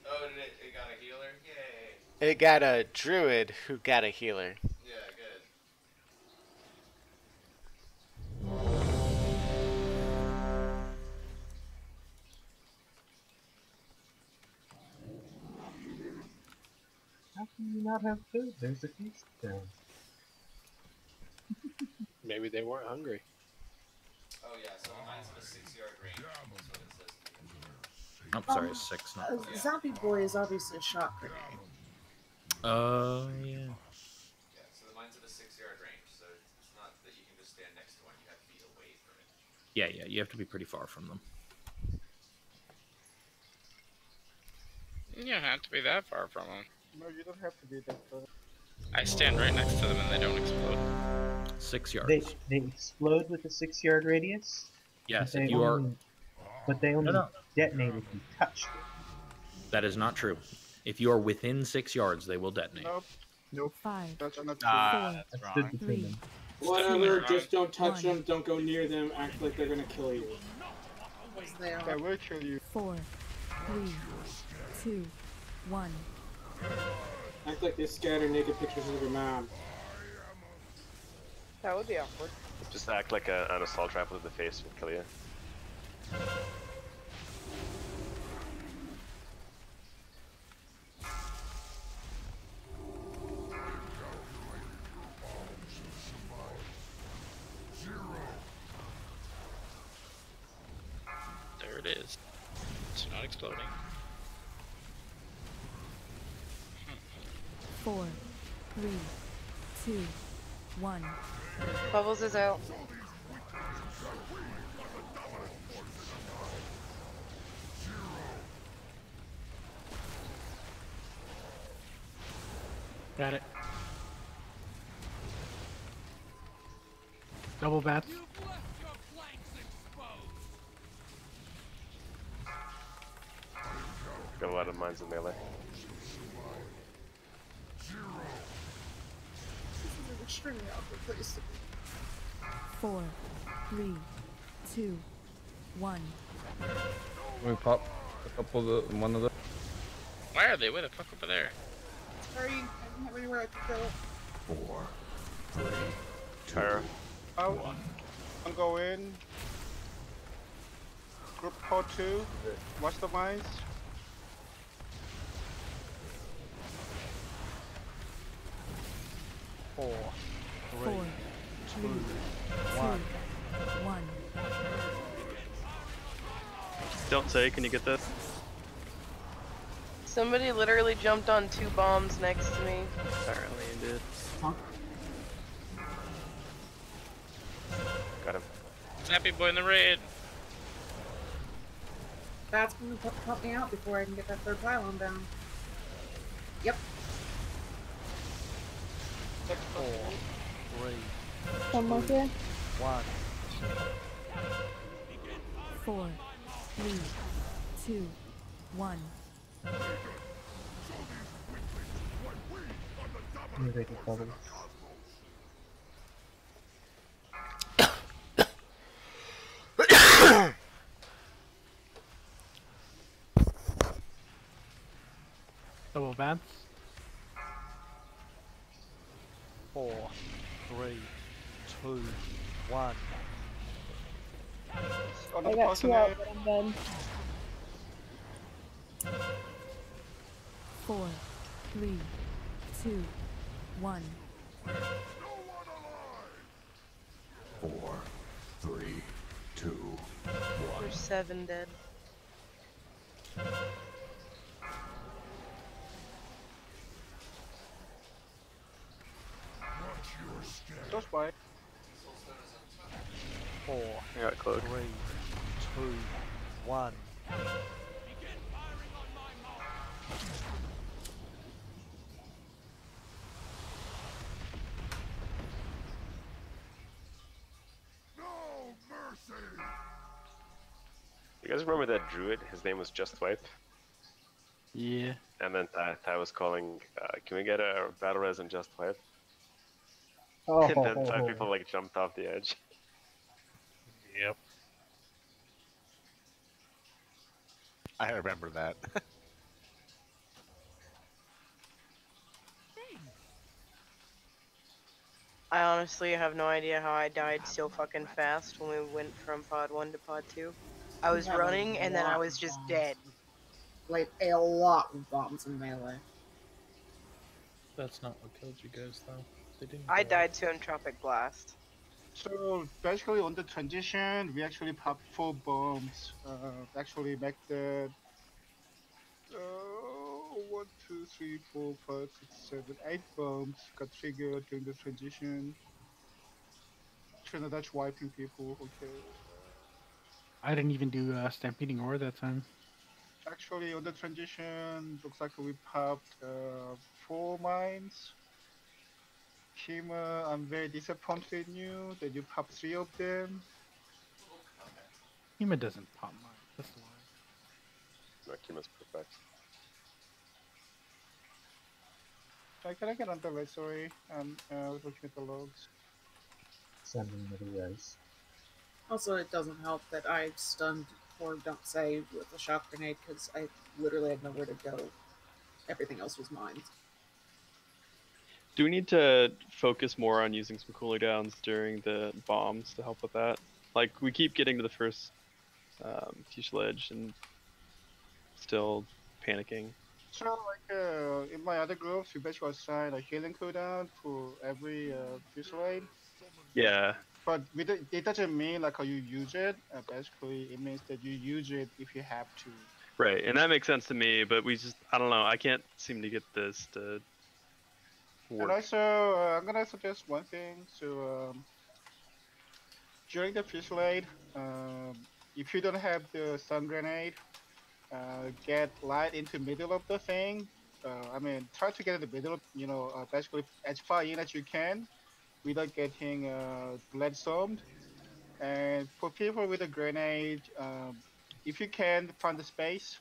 Oh, it got a healer? Yay. It got a druid who got a healer. Yeah, good. How can you not have food? There's a feast down. Maybe they weren't hungry. Oh yeah, so the mine's at a 6-yard range. That's what it says here. Oh, sorry, 6, not 5. Zombie Boy is obviously a shot grenade. Yeah. Yeah, so the mine's at a 6-yard range, so it's not that you can just stand next to one. You have to be away from it. Yeah, you have to be pretty far from them. You don't have to be that far from them. No, you don't have to be that far. I stand right next to them and they don't explode. 6 yards. They explode with a 6-yard radius. Yes, but if they you only, are. But they only No. detonate if you touch them. That is not true. If you are within 6 yards, they will detonate. Nope. Nope. 5, That's not true. That's That's wrong. good between them. Whatever, just don't touch 1. them, don't go near them, act like they're gonna kill you. They I are. will kill you. 4, 3, 2, 1. Act like they scatter naked pictures of your mom. That would be awkward. Just act like an assault rifle to the face will kill you. There it is. It's not exploding. 4, 3, 2, 1. Bubbles is out. Got it. Double bats. Got a lot of mines in melee. This is an extremely awkward place to be. 4, 3, 2, 1. Can we pop a couple of one of the? Why are they way the fuck over there? Sorry, I didn't have anywhere I could go. 4, 3, 2, Out. I'm going. Group code 2. Watch the mines. Four, 4, 3, 2, 1. Don't say, can you get this? Somebody literally jumped on 2 bombs next to me. Apparently you did. Got him. Happy boy in the raid. That's gonna help me out before I can get that third pylon down. Yep. 4, 3, One more here. 1. 4, 3, 2, 1. Innovative bubbles. Double bats. 4, 3, 2, 1. On I the got 2 personnel. out, but I'm done. 4, 3, 2, 1. 4, 3, 2, 1. There's 7 dead. Just by. 4, I got cloak. 3, 2, 1. You guys remember that druid? His name was Just Wipe. Yeah. And then Ty was calling, can we get a battle res and Just Wipe? Oh, And then 5 people like jumped off the edge. Yep. I remember that. I honestly have no idea how I died so fucking fast when we went from pod 1 to pod 2. I was Yeah, running and then I lot was of just bombs. dead. Like, a lot of bombs in melee. That's not what killed you guys, though. They didn't. I go died to Entropic Blast. So basically, on the transition, we actually popped 4 bombs. Actually, make the 1, 2, 3, 4, 5, 6, 7, 8 bombs got triggered during the transition. Trinidad's wiping people. Okay. I didn't even do stampeding ore that time. Actually, on the transition, looks like we popped 4 mines. Kima, I'm very disappointed in you that you popped 3 of them. Hema doesn't pop mine. That's a lie. No, Kima's perfect. Can I get on the red? Sorry, I was looking at the logs. Sending me the res. Also, it doesn't help that I stunned or don't save with a shock grenade because I literally had nowhere to go. Everything else was mine. Do we need to focus more on using some cooldowns during the bombs to help with that? Like, we keep getting to the first fuselage and still panicking. So, like, in my other groups, we basically assign a healing cooldown for every fuselage. Yeah. But it doesn't mean like how you use it. Basically, it means that you use it if you have to. Right, and that makes sense to me, but I don't know, I can't seem to get this to work. And also, I'm gonna suggest one thing. So, during the fusillade, if you don't have the stun grenade, get light into middle of the thing. I mean, try to get in the middle. Basically as far in as you can, without getting lead stormed. And for people with a grenade, if you can find the space,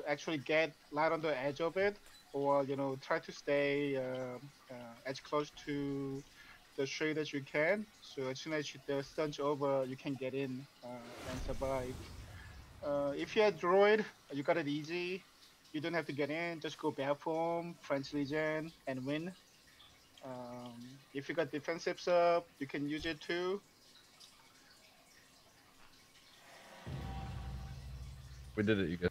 actually get light on the edge of it, or try to stay as close to the tree as you can. So as soon as the stun's over, you can get in and survive. If you're a droid, you got it easy. You don't have to get in. Just go bad form, French Legion, and win. If you got defensive sub, you can use it too. We did it, you guys.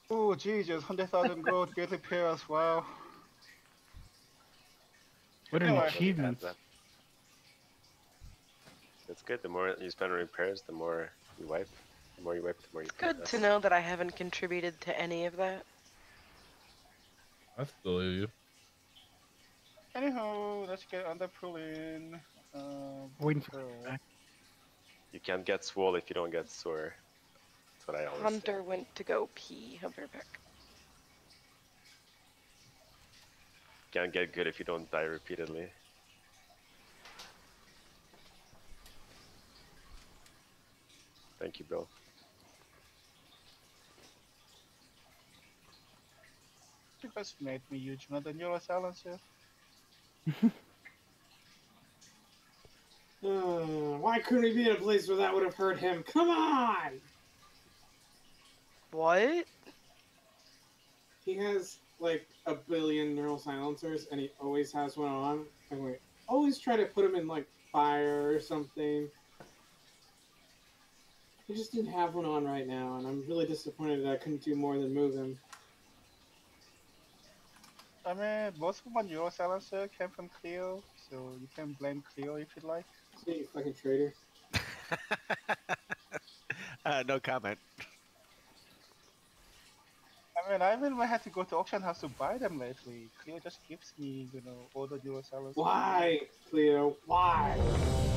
Oh, Jesus, 100,000 gold, get repairs, wow. What an Anyway. achievement. That's good. The more you spend on repairs, the more you wipe. The more you wipe, the more you Good progress. to know that I haven't contributed to any of that. I still hear you. Anyhow, let's get on the pull-in. Waiting for it back. You can't get swole if you don't get sore. That's what I always say. Hunter went to go pee. He'll be right back. Can't get good if you don't die repeatedly. Thank you, Bill. You guys made me use another neural silencer. Why couldn't we be in a place where that would have hurt him? Come on! What? He has like a billion neural silencers, and he always has one on. And we always try to put him in like fire or something. He just didn't have one on right now, and I'm really disappointed that I couldn't do more than move him. I mean, most of my neural silencer came from Cleo, so you can blame Cleo if you'd like. See, you fucking traitor. No comment. I mean, I haven't had to go to auction house to buy them lately. Cleo just gives me, all the neural silencers. Why, Cleo? Why?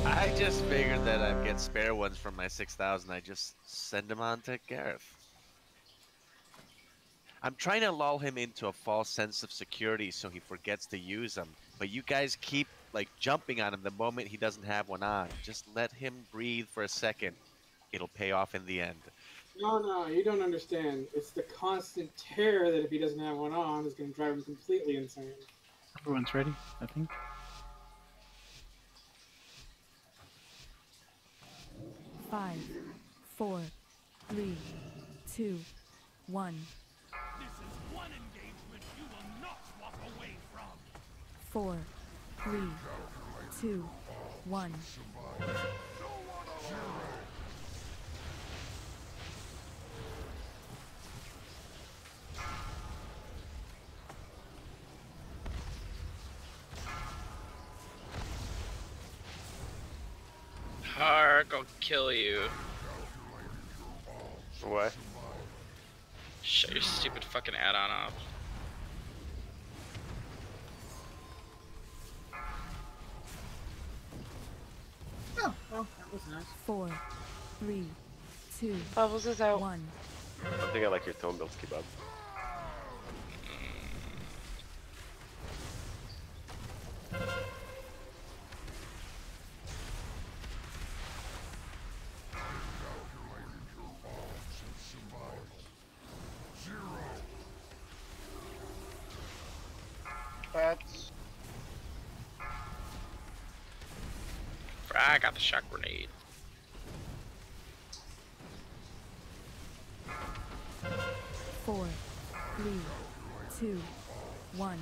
I just figured that I'd get spare ones from my 6,000. I just send them on to Gareth. I'm trying to lull him into a false sense of security so he forgets to use them. But you guys keep like jumping on him the moment he doesn't have one on. Just let him breathe for a second. It'll pay off in the end. No, you don't understand. It's the constant terror that if he doesn't have one on is going to drive him completely insane. Everyone's ready, I think. Five, four, three, two, one. This is one engagement you will not walk away from. 4, 3, 2, 1. Chuck, I'll kill you. Why? Shut your stupid fucking add-on off. Oh, well, that was nice. 4, 3, 2, Bubbles is out. 1. I think I like your tone builds, Kebab. Bats. I got the shock grenade. Four, 3, 2, 1.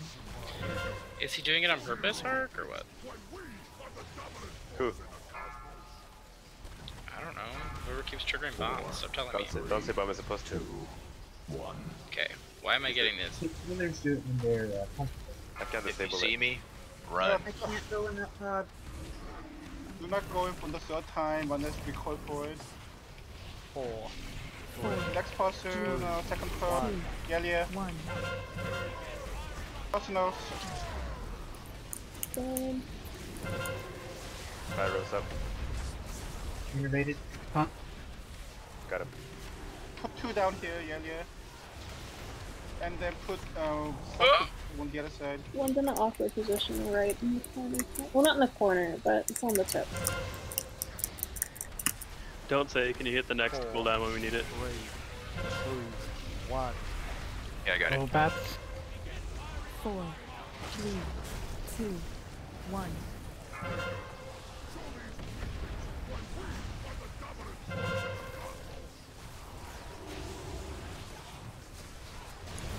Is he doing it on purpose, Hark, or what? Who? I don't know. Whoever keeps triggering bombs. Stop telling me. Don't say bomb as opposed to. Okay. Why am I getting this? Healers do it when they're comfortable. I can't If you disable see it. me, run. I can't go in that pod. Do not go in for the third time unless we call for it. 4, Next person, second third, 2, Yalia. 1. Personals. Pyro's up. Innervated. Huh? Got him. Put 2 down here, Yalia. And then put on the other side. One's in an awkward position right in the corner. Well, not in the corner, but it's on the tip. Don't say, can you hit the next cooldown when we need it? 3, 2, 1. Yeah, I got it. Oh, bats. 4, 3, 2, 1.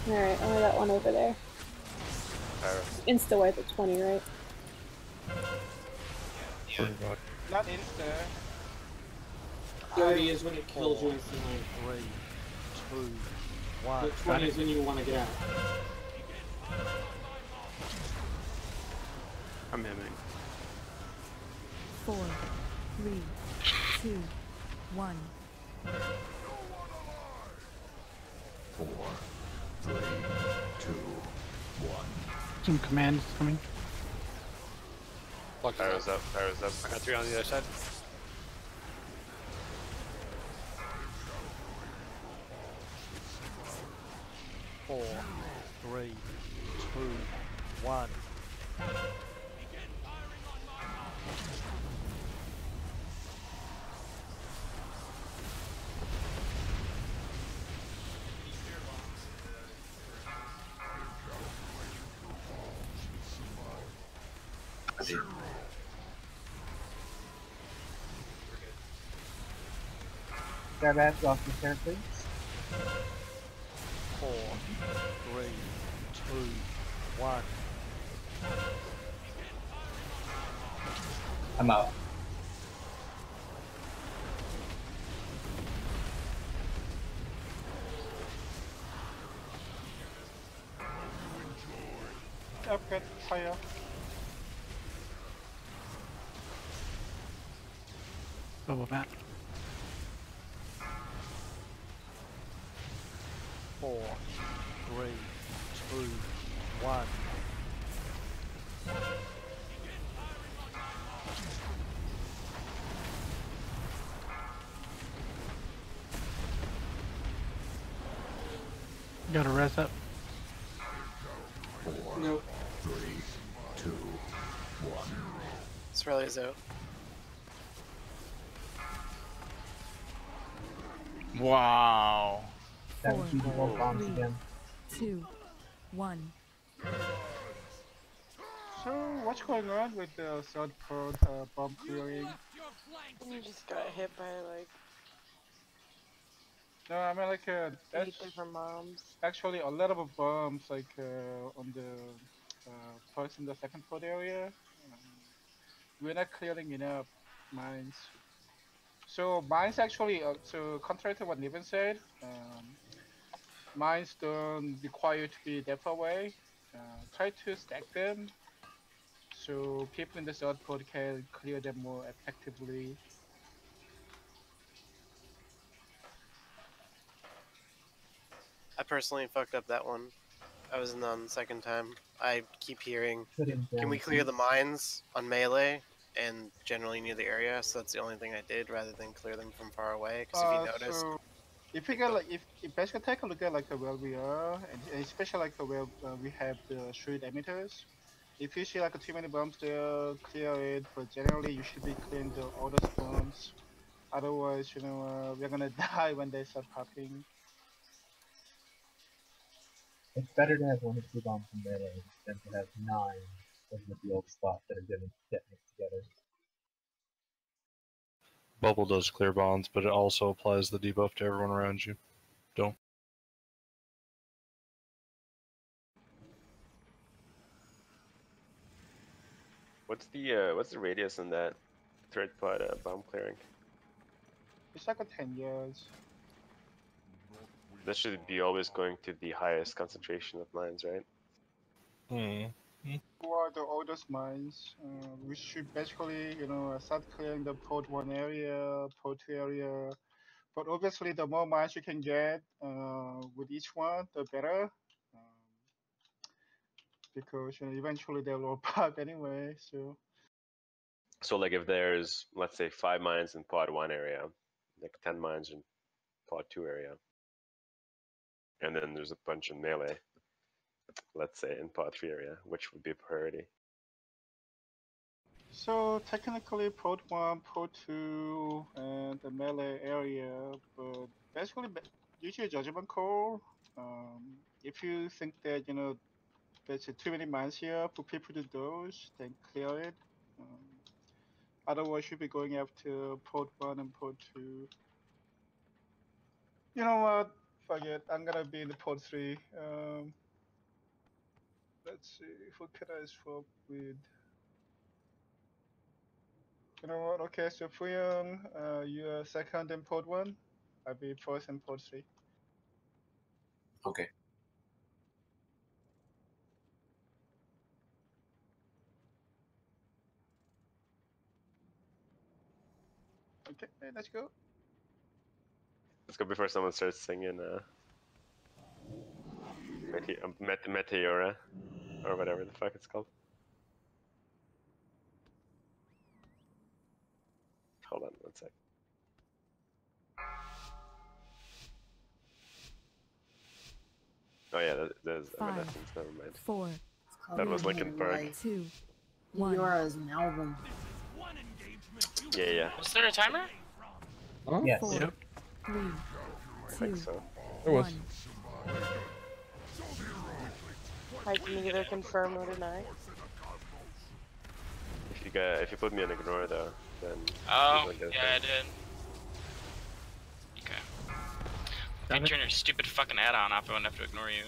Alright, only got one over there. Pyro. Insta wipe at 20, right? Not insta. Dirty is when it kills you instantly. 3, 2, 1. But 20 is when you want to get out. I'm hemming. 4, 3, 2, 1. 4, 3, 2, 1. Some commands coming. Pyro's up. Pyro's up. I got 3 on the other side. Four, 3, 2, 1. Grab ads off the chair, please. 4, 3, 2, 1. I'm out. Upgrade fire. Double bat. 4, 3, 2, 1. Got a res up. 4, Nope. 3, 2, 1. It's really out. Wow. That 4, was using both bombs 3, again. 2, 1. So, what's going on with the third third bomb clearing? You just got hit by like No, I mean like 8 that's different bombs. actually a lot of bombs like on the first and the second third area. We're not clearing enough mines. So mines actually, so contrary to what Niven said, mines don't require to be that far away. Try to stack them so people in the third port can clear them more effectively. I personally fucked up that one. I was on the second time. I keep hearing, Putting can down we clear the beats. mines on melee and generally near the area? So that's the only thing I did rather than clear them from far away. Because if you notice, So if we get like if basically take a look at like where we are, and especially like where we have the street emitters. If you see like too many bombs there, clear it. But generally, you should be clearing the oldest bombs. Otherwise, we're gonna die when they start popping. It's better to have 1 or 2 bombs in melee than to have 9 over the old spot that are gonna get mixed together. Bubble does clear bonds, but it also applies the debuff to everyone around you. Don't. What's the radius in that third pod bomb clearing? It's like a 10 years. That should be always going to the highest concentration of mines, right? Who are the oldest mines? We should basically, start clearing the port 1 area, port 2 area. But obviously, the more mines you can get with each one, the better. Because eventually they'll all pop anyway. So like if there's, let's say, 5 mines in pod 1 area, like 10 mines in pod 2 area, and then there's a bunch in melee, let's say in pod 3 area, which would be a priority? So technically, port 1, port 2, and the melee area, but basically, use your judgment call. If you think that there's too many mines here for people to dodge, then clear it. Otherwise, you'll be going after port 1 and port 2. You know what? Fuck it. I'm gonna be in the port 3. Let's see. Who can I swap with? You know what? Okay, so Fuyang, you're second in port 1. I'll be first in port 3. Okay. Okay, let's go. Let's go before someone starts singing Meteora, or whatever the fuck it's called. Hold on one sec. Oh yeah, there's Evanescence, never mind. 4, That was Linkin Park. 2, 1. Meteora is an album. Yeah. Was there a timer? Huh? Yes. 4, Yep. 3, I think 2, so. There was. 1. I can neither confirm nor deny. If you put me on ignore though, then Oh, you don't get a yeah, I thing. did. Okay. You turn your stupid fucking add-on off, I wouldn't have to ignore you.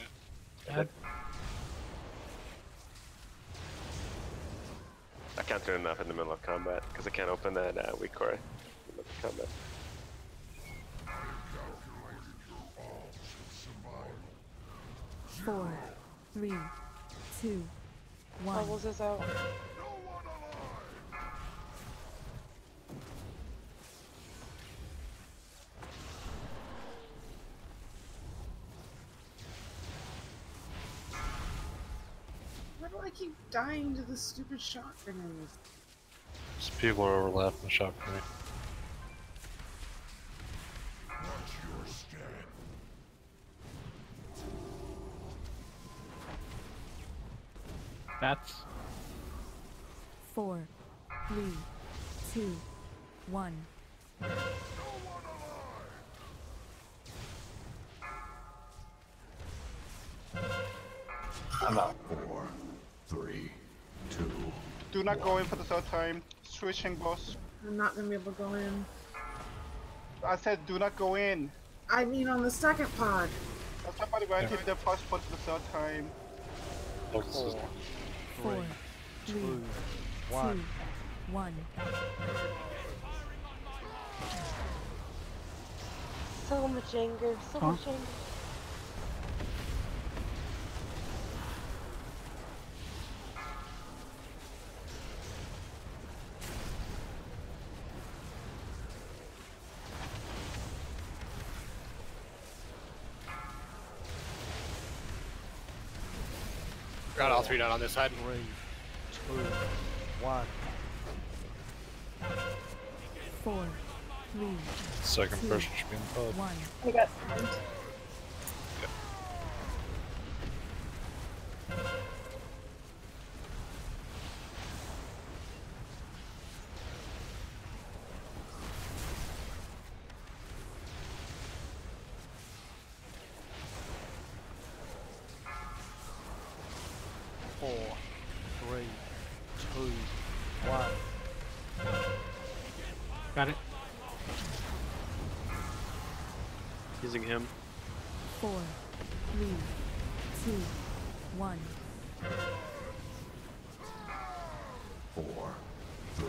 I can't turn it off in the middle of combat because I can't open that weak core in the middle of combat. 4, 3, 2, 1. Bubbles is out. Why do I keep dying to this stupid shot grenade? Some people are overlapping the shot grenade. That's 4, 3, 2, 1. I'm out. 4, 3, 2. Do not go in for the third time. Switching, boss. I'm not gonna be able to go in. I said do not go in. I mean on the second pod. Somebody went in the first pod for the third time. 4, 3, 2, 1. So much anger, so much anger. Got all 3 down on this side. 3, 2, 1. 4, 3, Second 2, person should be in the pod. 1. I got Four, 3, 2, 1. Got it. Using him. 4, 3, 2, 1. 4, 3,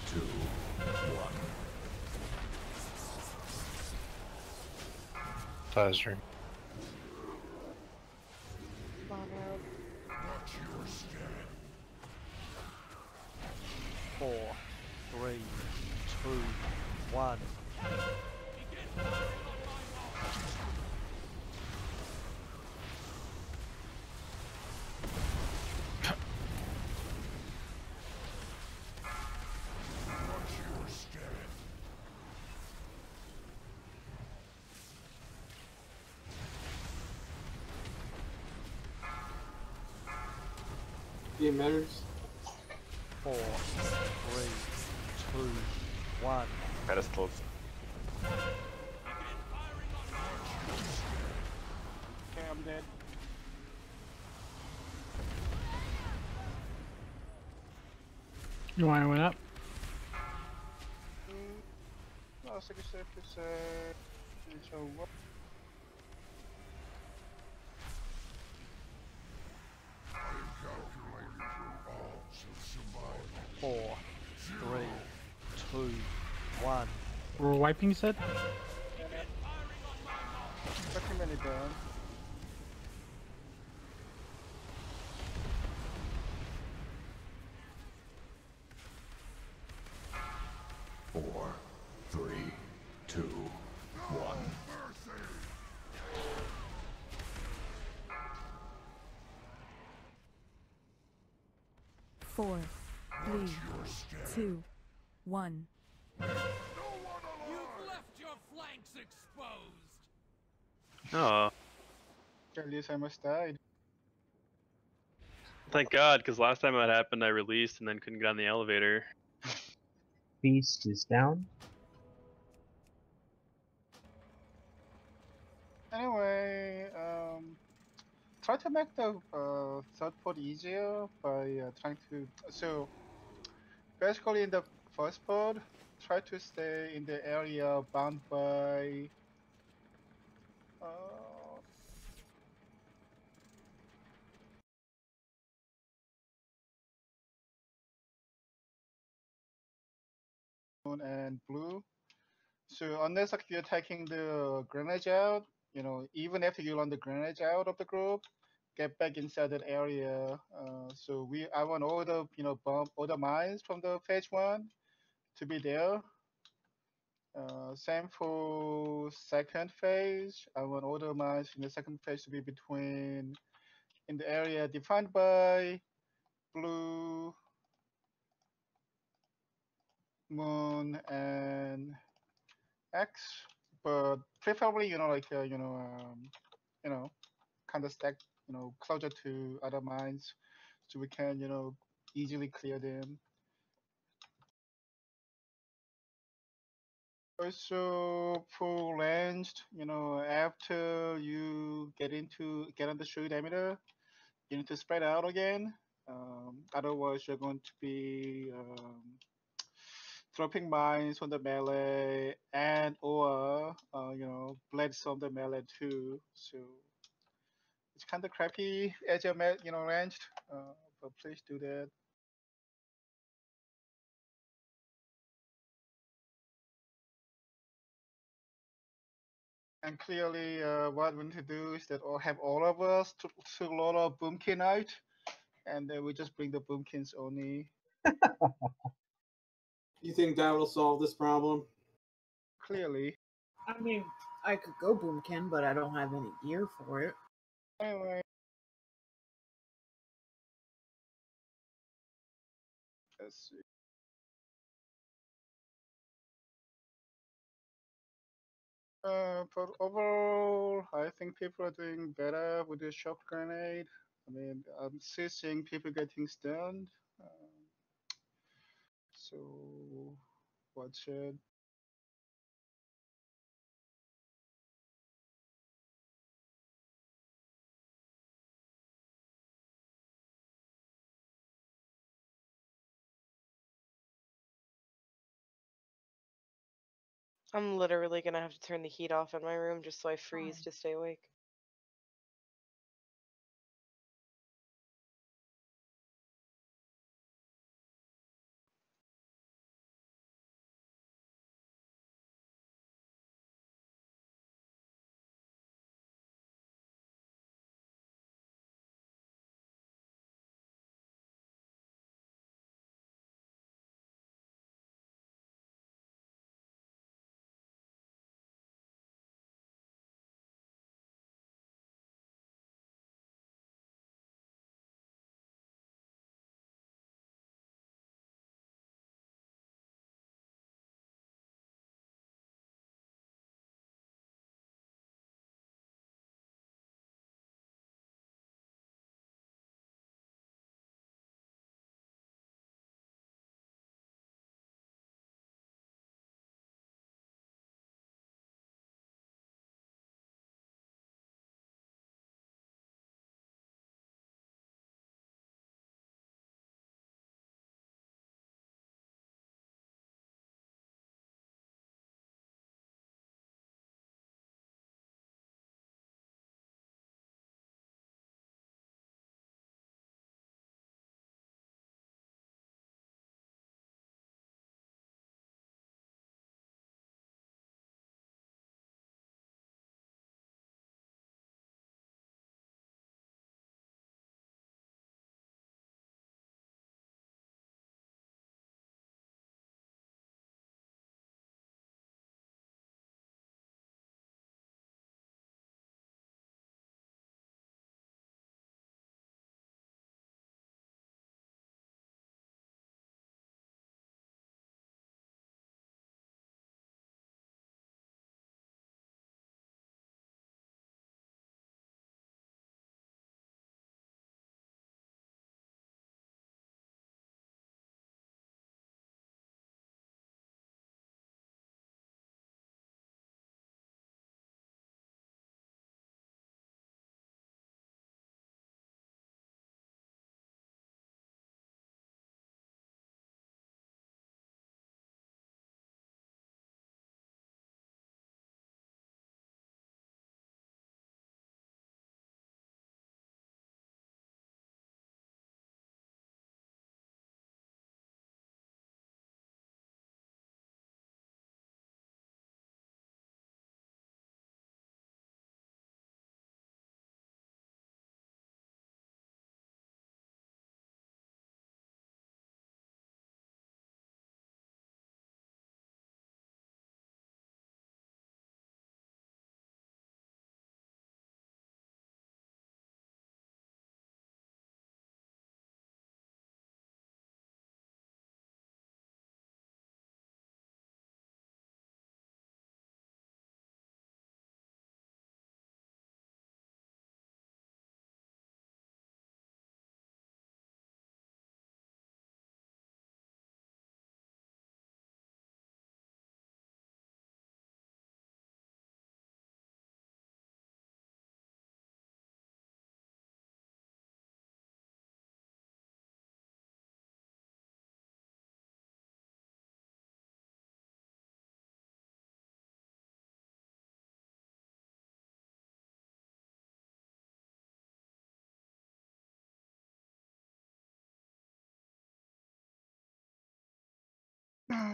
2, 1. Ties dream. Watch your step. 4, 3, 2, 1. Watch your step. The emitters. 4, 3, 2, 1. Pedestals. Okay, I'm dead. You want to went up? No, safe to say. So what? I calculated your odds of survival. 4, 3, 2, 1. We're wiping, you said? 30 minutes down. 4, 3, 2, 1. 4, 3, 2, 1. You've left your flanks exposed. Oh, At least I must died. thank God, because last time that happened, I released and then couldn't get on the elevator. Beast is down. Anyway, try to make the third pod easier by trying to. So basically, in the first pod, try to stay in the area bound by. And blue. So unless like you're taking the grenade out, even after you run the grenade out of the group, get back inside that area. So I want all the bomb, all the mines from the phase 1 to be there. Same for second phase. I want all the mines in the second phase to be in the area defined by blue, moon, and X, but preferably, kind of stacked, closer to other mines, so we can, easily clear them. Also, for ranged, after you get on the shoot emitter, you need to spread out again. Otherwise, you're going to be dropping mines on the melee and or blades on the melee too. So it's kind of crappy as you're ranged, but please do that. And clearly, what we need to do is that have all of us to load up boomkin out, and then we just bring the boomkins only. You think that will solve this problem? Clearly. I mean, I could go boomkin, but I don't have any gear for it. Anyway, Let's see. But overall, I think people are doing better with the shock grenade. I mean, I'm still seeing people getting stunned. So, watch it. I'm literally gonna have to turn the heat off in my room just so I freeze to stay awake.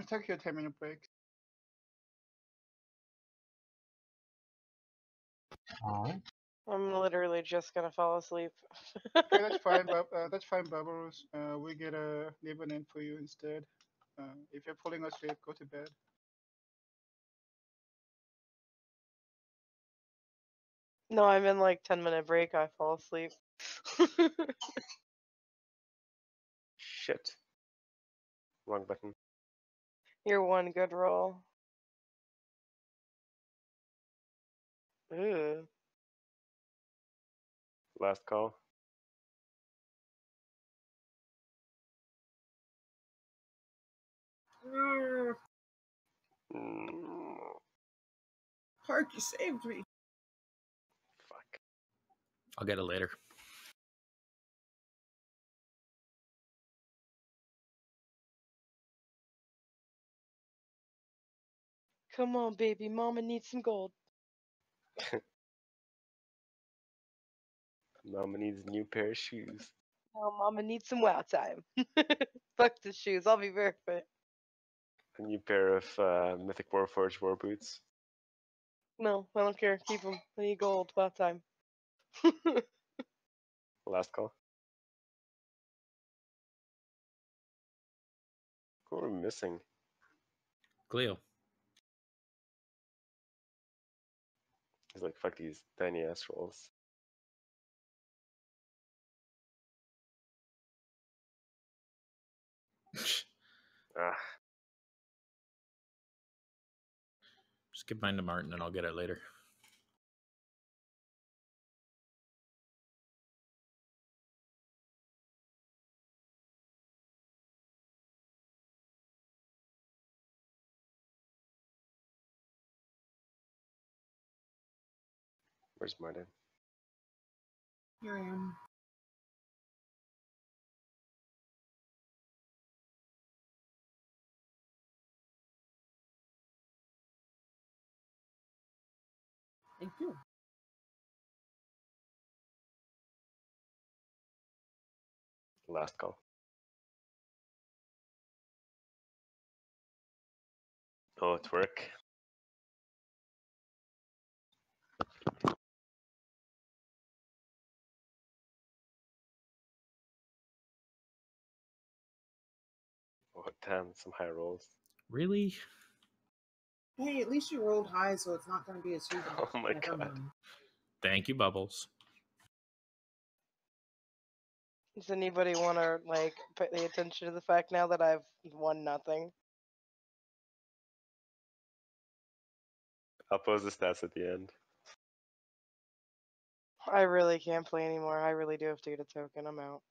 Take your 10-minute break. I'm literally just gonna fall asleep. Okay, that's fine, that's fine, Bubbles. We get a leave an in for you instead. If you're pulling asleep, go to bed. No, I'm in like 10-minute break, I fall asleep. Shit. Wrong button. You're one good roll. Ooh. Last call. Hark, you saved me. Fuck. I'll get it later. Come on, baby. Mama needs some gold. Mama needs a new pair of shoes. Oh, Mama needs some wow time. Fuck the shoes. I'll be barefoot. A new pair of Mythic Warforged war boots. No, I don't care. Keep them. I need gold. Wow time. Last call. Who are we missing? Cleo. He's like, fuck these tiny ass rolls. Ah. Just give mine to Martin and I'll get it later. Where's Martin? Here I am. Thank you. Last call. Oh, twerk. Oh, damn, some high rolls. Really? Hey, at least you rolled high, so it's not going to be as huge. Oh my Never god. mind. Thank you, Bubbles. Does anybody want to like pay attention to the fact now that I've won nothing? I'll post the stats at the end. I really can't play anymore. I really do have to get a token. I'm out.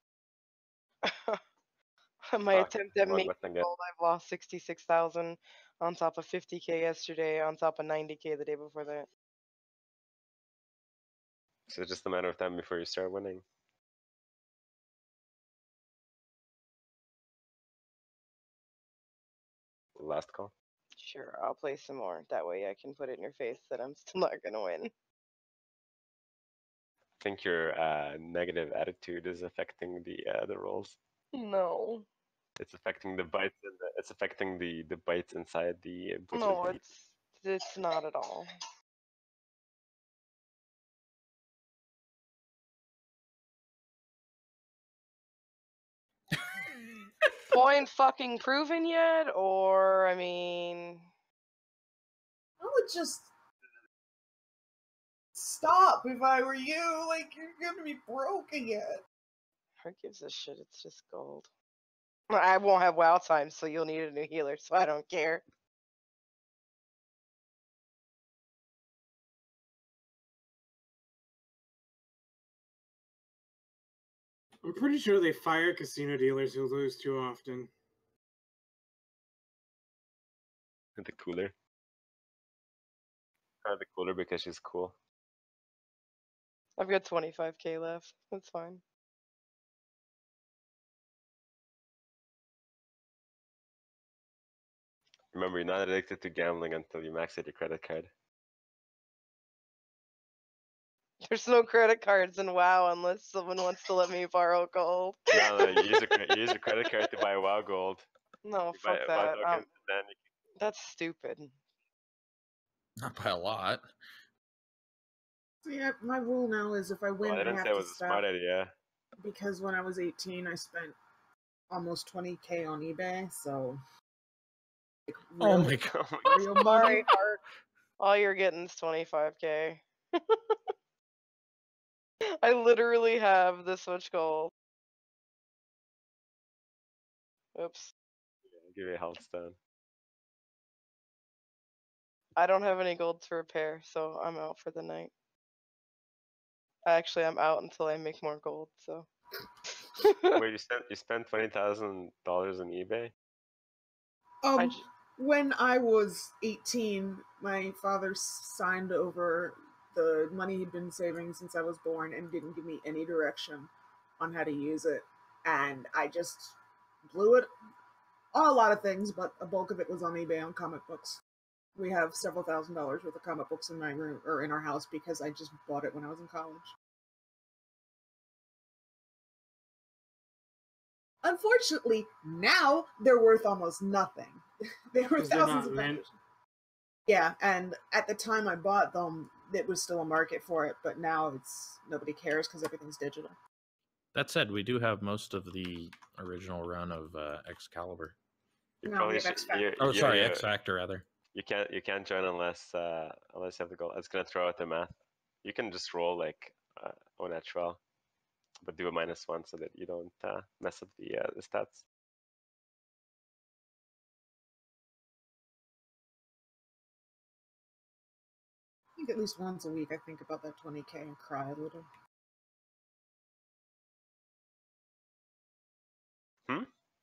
My Fuck, attempt at wrong making button again. gold, I've lost 66,000 on top of 50k yesterday, on top of 90k the day before that. So it's just a matter of time before you start winning. Last call. Sure, I'll play some more. That way I can put it in your face that I'm still not gonna win. I think your negative attitude is affecting the rolls. No. It's affecting the bites and it's affecting the bites inside the No, blizzard. it's not at all. Point fucking proven yet? Or, I mean... I would just stop if I were you. Like, you're gonna be broke again. Who gives a shit? It's just gold. I won't have WoW time, so you'll need a new healer, so I don't care. I'm pretty sure they fire casino dealers who lose too often. The cooler. The cooler because she's cool. I've got 25k left. That's fine. Remember, you're not addicted to gambling until you max out your credit card. There's no credit cards in WoW unless someone wants to let me borrow gold. No, you use your credit card to buy WoW gold. No, You fuck buy that. tokens, and then you That's stupid. Not by a lot. So yeah, my rule now is if I win, I I didn't have say it to was a stop. smart idea. Because when I was 18, I spent almost 20k on eBay, so... Like, Oh real, my god. real money. Sorry, Heart. All you're getting is 25k. I literally have this much gold. Oops. give you a health stone. I don't have any gold to repair, so I'm out for the night. Actually, I'm out until I make more gold. So. Wait, you spent $20,000 on eBay? When I was 18, my father signed over the money he'd been saving since I was born and didn't give me any direction on how to use it. And I just blew it on a lot of things, but a bulk of it was on eBay on comic books. We have several $1,000s worth of comic books in my room or in our house because I just bought it when I was in college. Unfortunately, now they're worth almost nothing. They're worth thousands of dollars. Yeah, and at the time I bought them, it was still a market for it, but now it's nobody cares because everything's digital. That said, we do have most of the original run of Excalibur. You No, probably we have should. X Factor rather. You can't join unless you have the goal. It's gonna throw out the math. You can just roll like au naturel, but do a -1 so that you don't mess up the stats. I think at least once a week I think about that 20K and cry a little.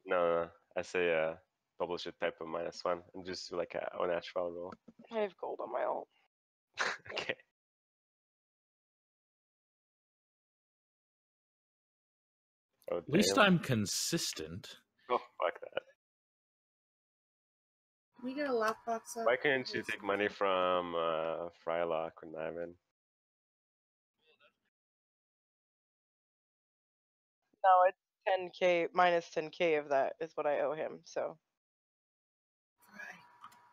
No. I say publish it type of -1 and just do like a au naturel roll. I have gold on my alt. Okay. Oh, At least I'm consistent. Oh, fuck that. Can we get a lockbox up? Why can't you take money from Frylock or Nyman? No, it's 10K minus 10K of that is what I owe him. So.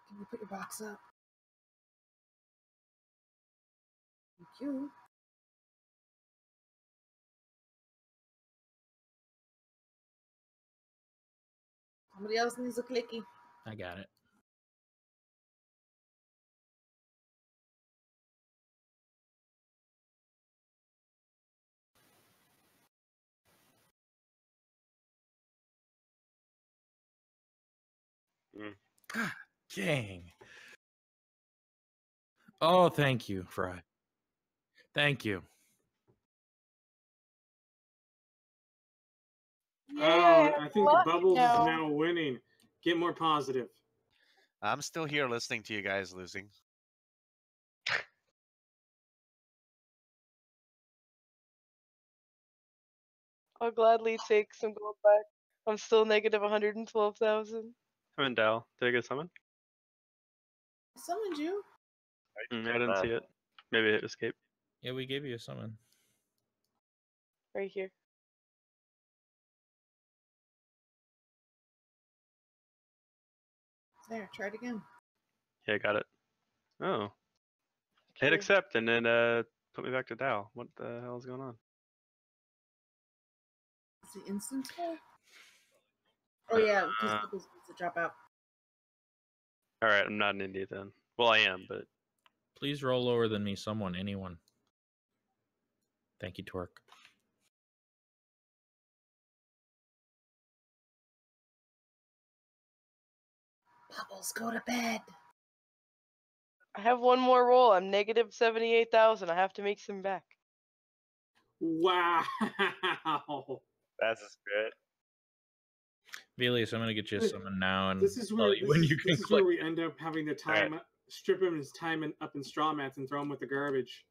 Can you put your box up? Thank you. Somebody else needs a clicky. I got it. God dang. Oh, thank you, Fry. Thank you. I think Bubbles is now winning. Get more positive. I'm still here listening to you guys losing. I'll gladly take some gold back. I'm still negative 112,000. I'm in Dal. Did I get summoned? I summoned you. I didn't see it. Maybe it escaped. Yeah, we gave you a summon. Right here. There, try it again. Yeah, I got it. Oh. Hit accept and then put me back to Dal. What the hell is going on? Is the instance full? Oh yeah, because Bubbles needs to drop out. Alright, I'm not an idiot then. Well, I am, but... Please roll lower than me, someone, anyone. Thank you, Twerk. Bubbles, go to bed. I have one more roll. I'm negative 78,000. I have to make some back. Wow. That's a spirit. Velius, I'm gonna get you a summon now, and This is tell where you when you can this is click. where we end up having to time strip him his time up in straw mats and throw him with the garbage.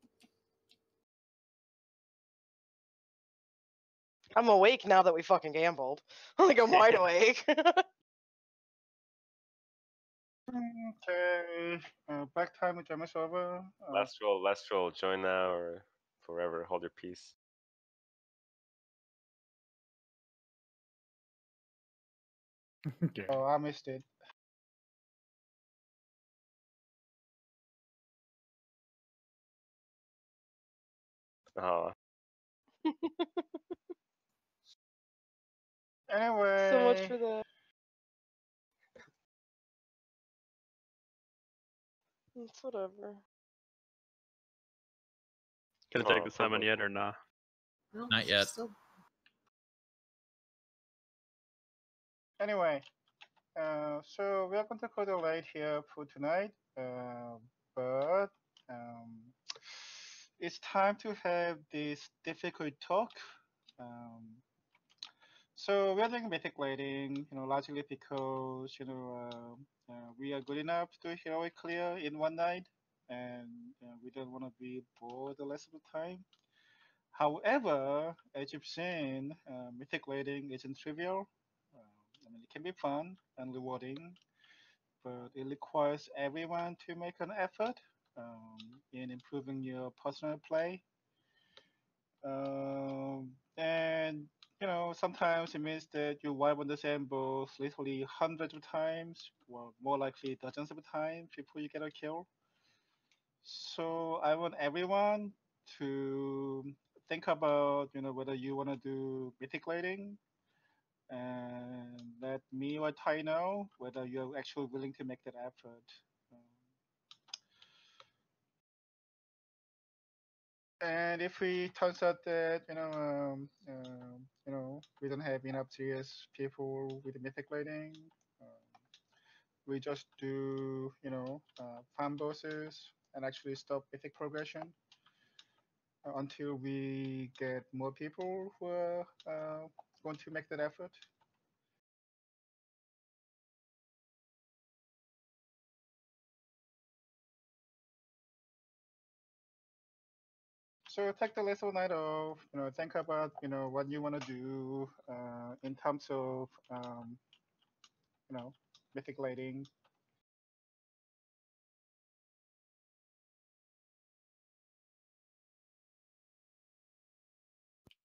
I'm awake now that we fucking gambled. Like, I'm wide awake. Okay. Black time with Gemma over. Last roll. Join now or forever. Hold your peace. Okay. Oh, I missed it. Oh. Anyway. So much for that. It's whatever. Gonna take the summon yet or nah? No, Not yet. Still... Anyway, So we are going to call it late here for tonight, but it's time to have this difficult talk. Um, so we are doing mythic lighting, largely because we are good enough to do heroic clear in one night, and we don't want to be bored the rest of the time. However, as you've seen, mythic lighting isn't trivial. I mean, it can be fun and rewarding, but it requires everyone to make an effort in improving your personal play. And sometimes it means that you wipe on the same boss literally hundreds of times, or more likely dozens of times before you get a kill. So I want everyone to think about, whether you want to do mythic lighting, and let me or Ty know whether you're actually willing to make that effort. And if it turns out that we don't have enough serious people with mythic lighting, we just do farm bosses and actually stop mythic progression until we get more people who are going to make that effort. So take the little night off, think about, what you want to do in terms of, mythic lighting.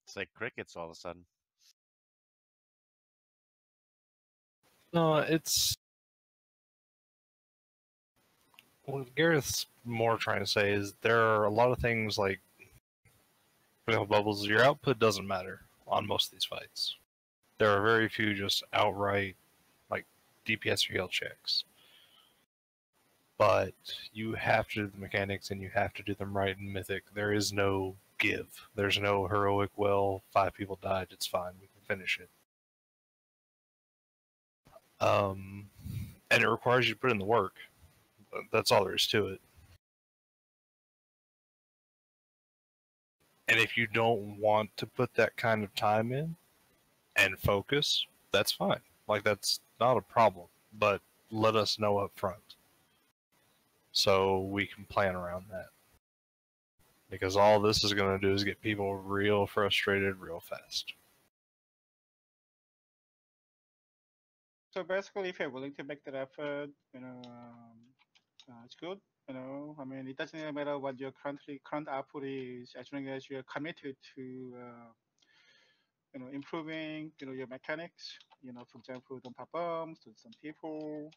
It's like crickets all of a sudden. No, it's what Gareth's more trying to say is there are a lot of things like, for example, Bubbles, your output doesn't matter on most of these fights. There are very few just outright like DPS or heal checks. But you have to do the mechanics and you have to do them right in Mythic. There is no give. There's no heroic, well, 5 people died, it's fine, we can finish it. And it requires you to put in the work. That's all there is to it. And if you don't want to put that kind of time in and focus, that's fine. Like, that's not a problem. But let us know up front so we can plan around that. Because all this is going to do is get people real frustrated real fast. So basically, if you're willing to make that effort, it's good. I mean, it doesn't really matter what your current output is, as long as you're committed to, improving, your mechanics. For example, don't pop bombs to some people.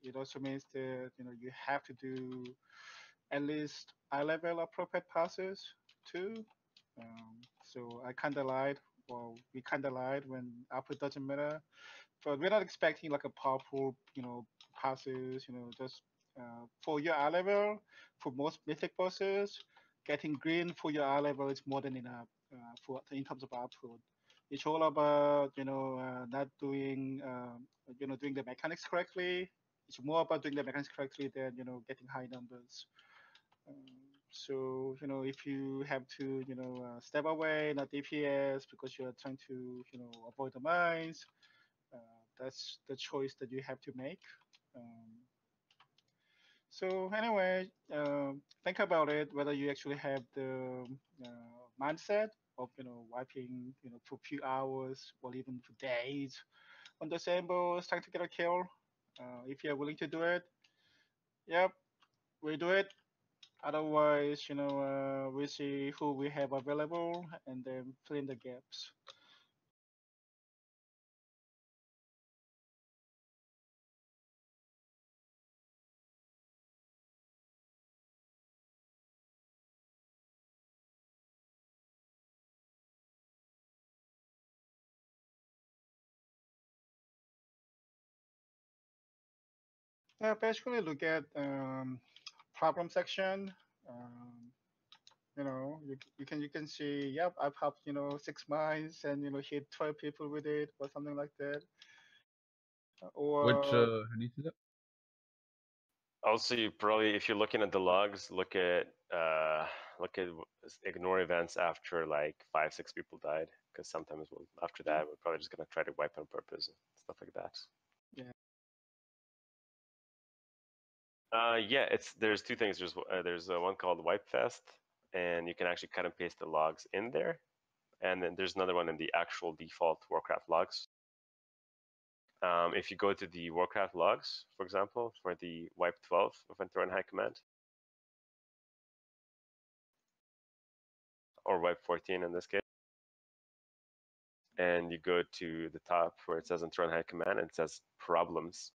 It also means that you have to do at least eye level appropriate passes too. So I kind of lied. Well, we kind of lied when output doesn't matter. But we're not expecting like a powerful, passes, just for your eye level, for most mythic bosses, getting green for your eye level is more than enough for in terms of output. It's all about, not doing, doing the mechanics correctly. It's more about doing the mechanics correctly than, getting high numbers. So, if you have to, step away, not DPS, because you're trying to, avoid the mines, that's the choice that you have to make. So anyway, think about it, whether you actually have the mindset of, wiping, for a few hours or even for days on the same boss, trying to get a kill. If you're willing to do it, yep, we do it. Otherwise, we see who we have available and then fill in the gaps. Yeah, basically look at problem section. Um, you can see, yep, I've helped 6 mines and hit 12 people with it or something like that. Or Which how do you see that? Also, you probably, if you're looking at the logs, look at ignore events after like 5-6 people died, because sometimes after that we're probably just gonna try to wipe on purpose and stuff like that. yeah. Yeah, there's two things. There's one called Wipe Fest, and you can actually cut and paste the logs in there, and then there's another one in the actual default Warcraft logs. If you go to the Warcraft logs, for example, for the Wipe 12 of Throne High Command, or Wipe 14 in this case, and you go to the top where it says Throne High Command and it says problems.